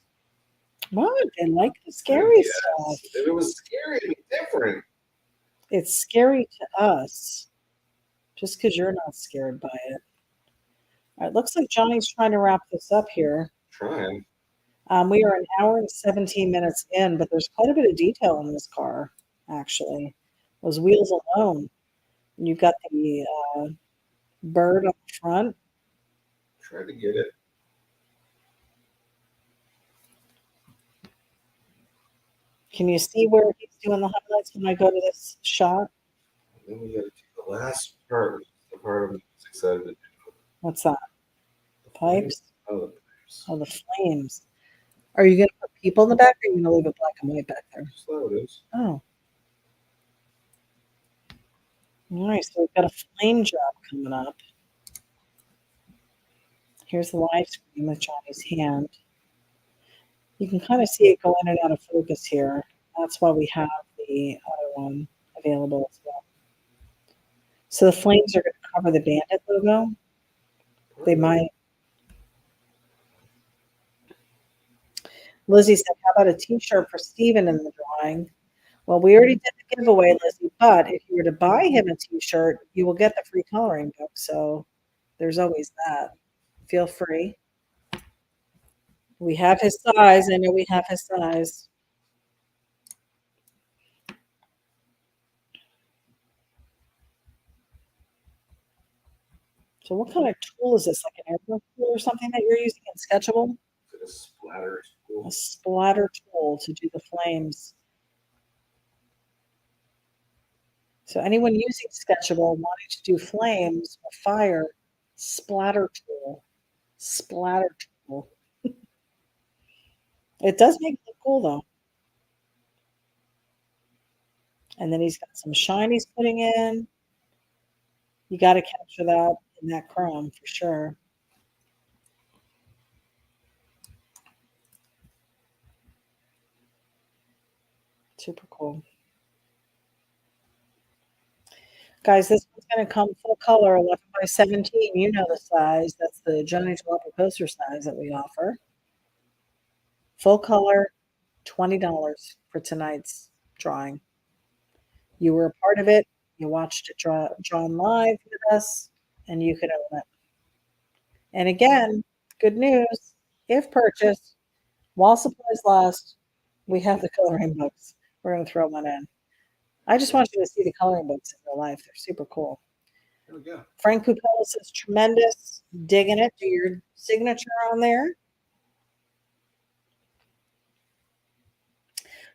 [SPEAKER 1] What? They like the scary stuff.
[SPEAKER 2] If it was scary, it'd be different.
[SPEAKER 1] It's scary to us just because you're not scared by it. All right, looks like Johnny's trying to wrap this up here.
[SPEAKER 2] Trying.
[SPEAKER 1] We are an hour and 17 minutes in, but there's quite a bit of detail in this car, actually. Those wheels alone. And you've got the bird up front.
[SPEAKER 2] Tried to get it.
[SPEAKER 1] Can you see where he's doing the highlights when I go to this shot?
[SPEAKER 2] And then we got to do the last part, the part I'm excited to do.
[SPEAKER 1] What's that? The pipes?
[SPEAKER 2] Oh, the pipes.
[SPEAKER 1] Oh, the flames. Are you going to put people in the back, or are you going to leave it black and white back there?
[SPEAKER 2] Just how it is.
[SPEAKER 1] Oh. All right, so we've got a flame job coming up. Here's the live screen with Johnny's hand. You can kind of see it go in and out of focus here. That's why we have the other one available as well. So the flames are going to cover the Bandit logo. They might. Lizzie said, how about a t-shirt for Steven in the drawing? Well, we already did the giveaway, Lizzie, but if you were to buy him a t-shirt, you will get the free coloring book. So there's always that. Feel free. We have his size. I know we have his size. So what kind of tool is this? Like an airbrush tool or something that you're using in Sketchable?
[SPEAKER 2] A splatter tool.
[SPEAKER 1] A splatter tool to do the flames. So anyone using Sketchable wanting to do flames or fire, splatter tool. Splatter tool. It does make it look cool though. And then he's got some shine he's putting in. You got to capture that in that chrome for sure. Super cool. Guys, this one's going to come full color, 11 by 17. You know the size. That's the Johnny Jalopy poster size that we offer. Full color, $20 for tonight's drawing. You were a part of it. You watched it drawn live with us, and you could own it. And again, good news. If purchased, while supplies last, we have the coloring books. We're going to throw one in. I just want you to see the coloring books in real life. They're super cool.
[SPEAKER 2] There we go.
[SPEAKER 1] Frank Pupella says tremendous. Digging it. Do your signature on there.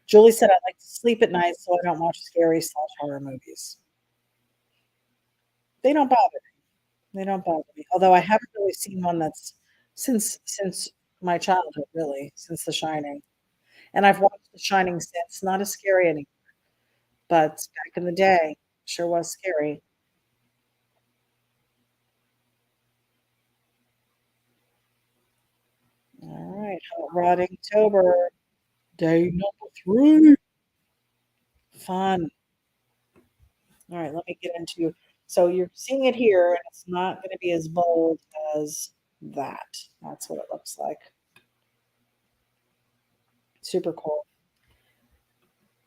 [SPEAKER 1] Julie said, I like to sleep at night so I don't watch scary/horror movies. They don't bother me. They don't bother me. Although I haven't really seen one that's since my childhood, really, since The Shining. And I've watched The Shining since. Not as scary anymore. But back in the day, sure was scary. All right, Hot Rod Inktober, day number 3. Fun. All right, let me get into. So you're seeing it here, and it's not going to be as bold as that. That's what it looks like. Super cool.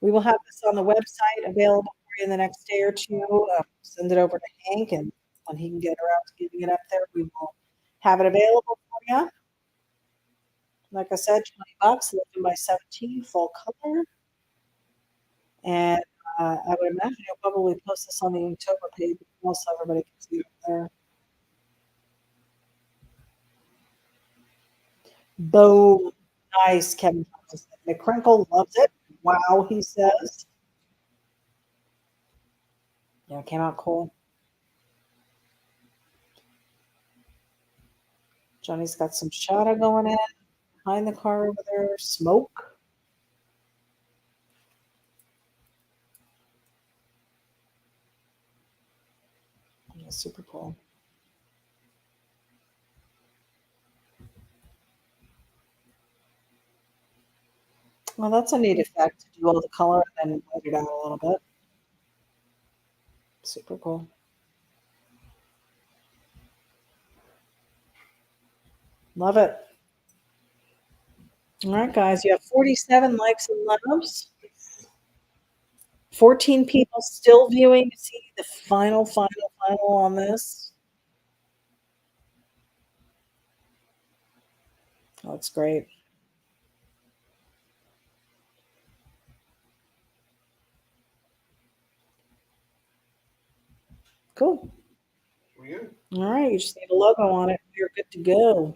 [SPEAKER 1] We will have this on the website available for you in the next day or two. Send it over to Hank, and when he can get around to getting it up there, we will have it available for you. Like I said, $20, 11 by 17, full color. And I would imagine you'll probably post this on the Inktober page so everybody can see it there. Boom. Nice, Kevin. McCrinkle loves it. Wow, he says. Yeah, it came out cool. Johnny's got some shadow going in behind the car over there. Smoke. Yeah, super cool. Well, that's a neat effect to do all the color and then white it out a little bit. Super cool. Love it. All right, guys, you have 47 likes and loves. 14 people still viewing to see the final on this. Oh, that's great. Cool. All right, you just need a logo on it. You're good to go.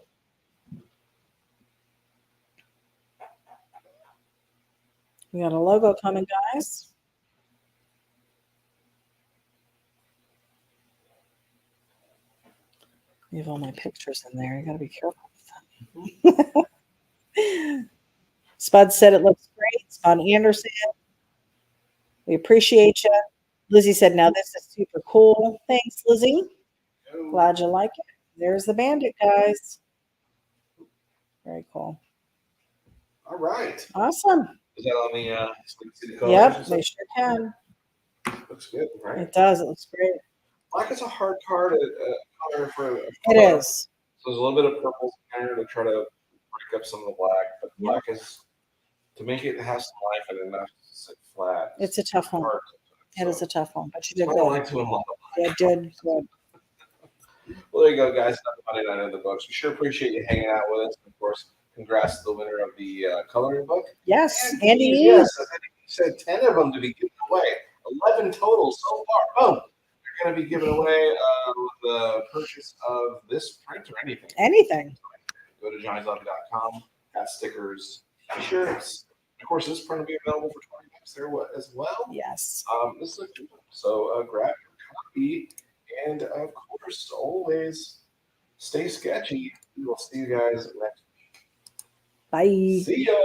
[SPEAKER 1] We got a logo coming, guys. You have all my pictures in there. You got to be careful with them. Spud said it looks great. Spud Anderson, we appreciate you. Lizzie said, now this is super cool. Thanks, Lizzie. Glad you like it. There's the Bandit, guys. Very cool.
[SPEAKER 2] All right.
[SPEAKER 1] Awesome.
[SPEAKER 2] Is that on the colors?
[SPEAKER 1] Yep, they sure can.
[SPEAKER 2] Looks good, right?
[SPEAKER 1] It does. It looks great.
[SPEAKER 2] Black is a hard color for.
[SPEAKER 1] It is.
[SPEAKER 2] So there's a little bit of purple in there to try to break up some of the black, but black is to make it have some life and it not sit flat.
[SPEAKER 1] It's a tough one. It is a tough one, but you did good.
[SPEAKER 2] I like to unlock.
[SPEAKER 1] You did good.
[SPEAKER 2] Well, there you go, guys. That's Monday night in the books. We sure appreciate you hanging out with us. And of course, congrats to the winner of the coloring book.
[SPEAKER 1] Yes,
[SPEAKER 2] and
[SPEAKER 1] Andy.
[SPEAKER 2] Yes, I think you said 10 of them to be given away. 11 total so far. Boom. They're going to be given away with the purchase of this print or anything.
[SPEAKER 1] Anything.
[SPEAKER 2] Go to johnnysLove.com, got stickers, t-shirts. Of course, this print will be available for $20 there as well.
[SPEAKER 1] Yes.
[SPEAKER 2] This is cool. So grab your copy. And of course, always stay sketchy. We will see you guys next week.
[SPEAKER 1] Bye.
[SPEAKER 2] See ya.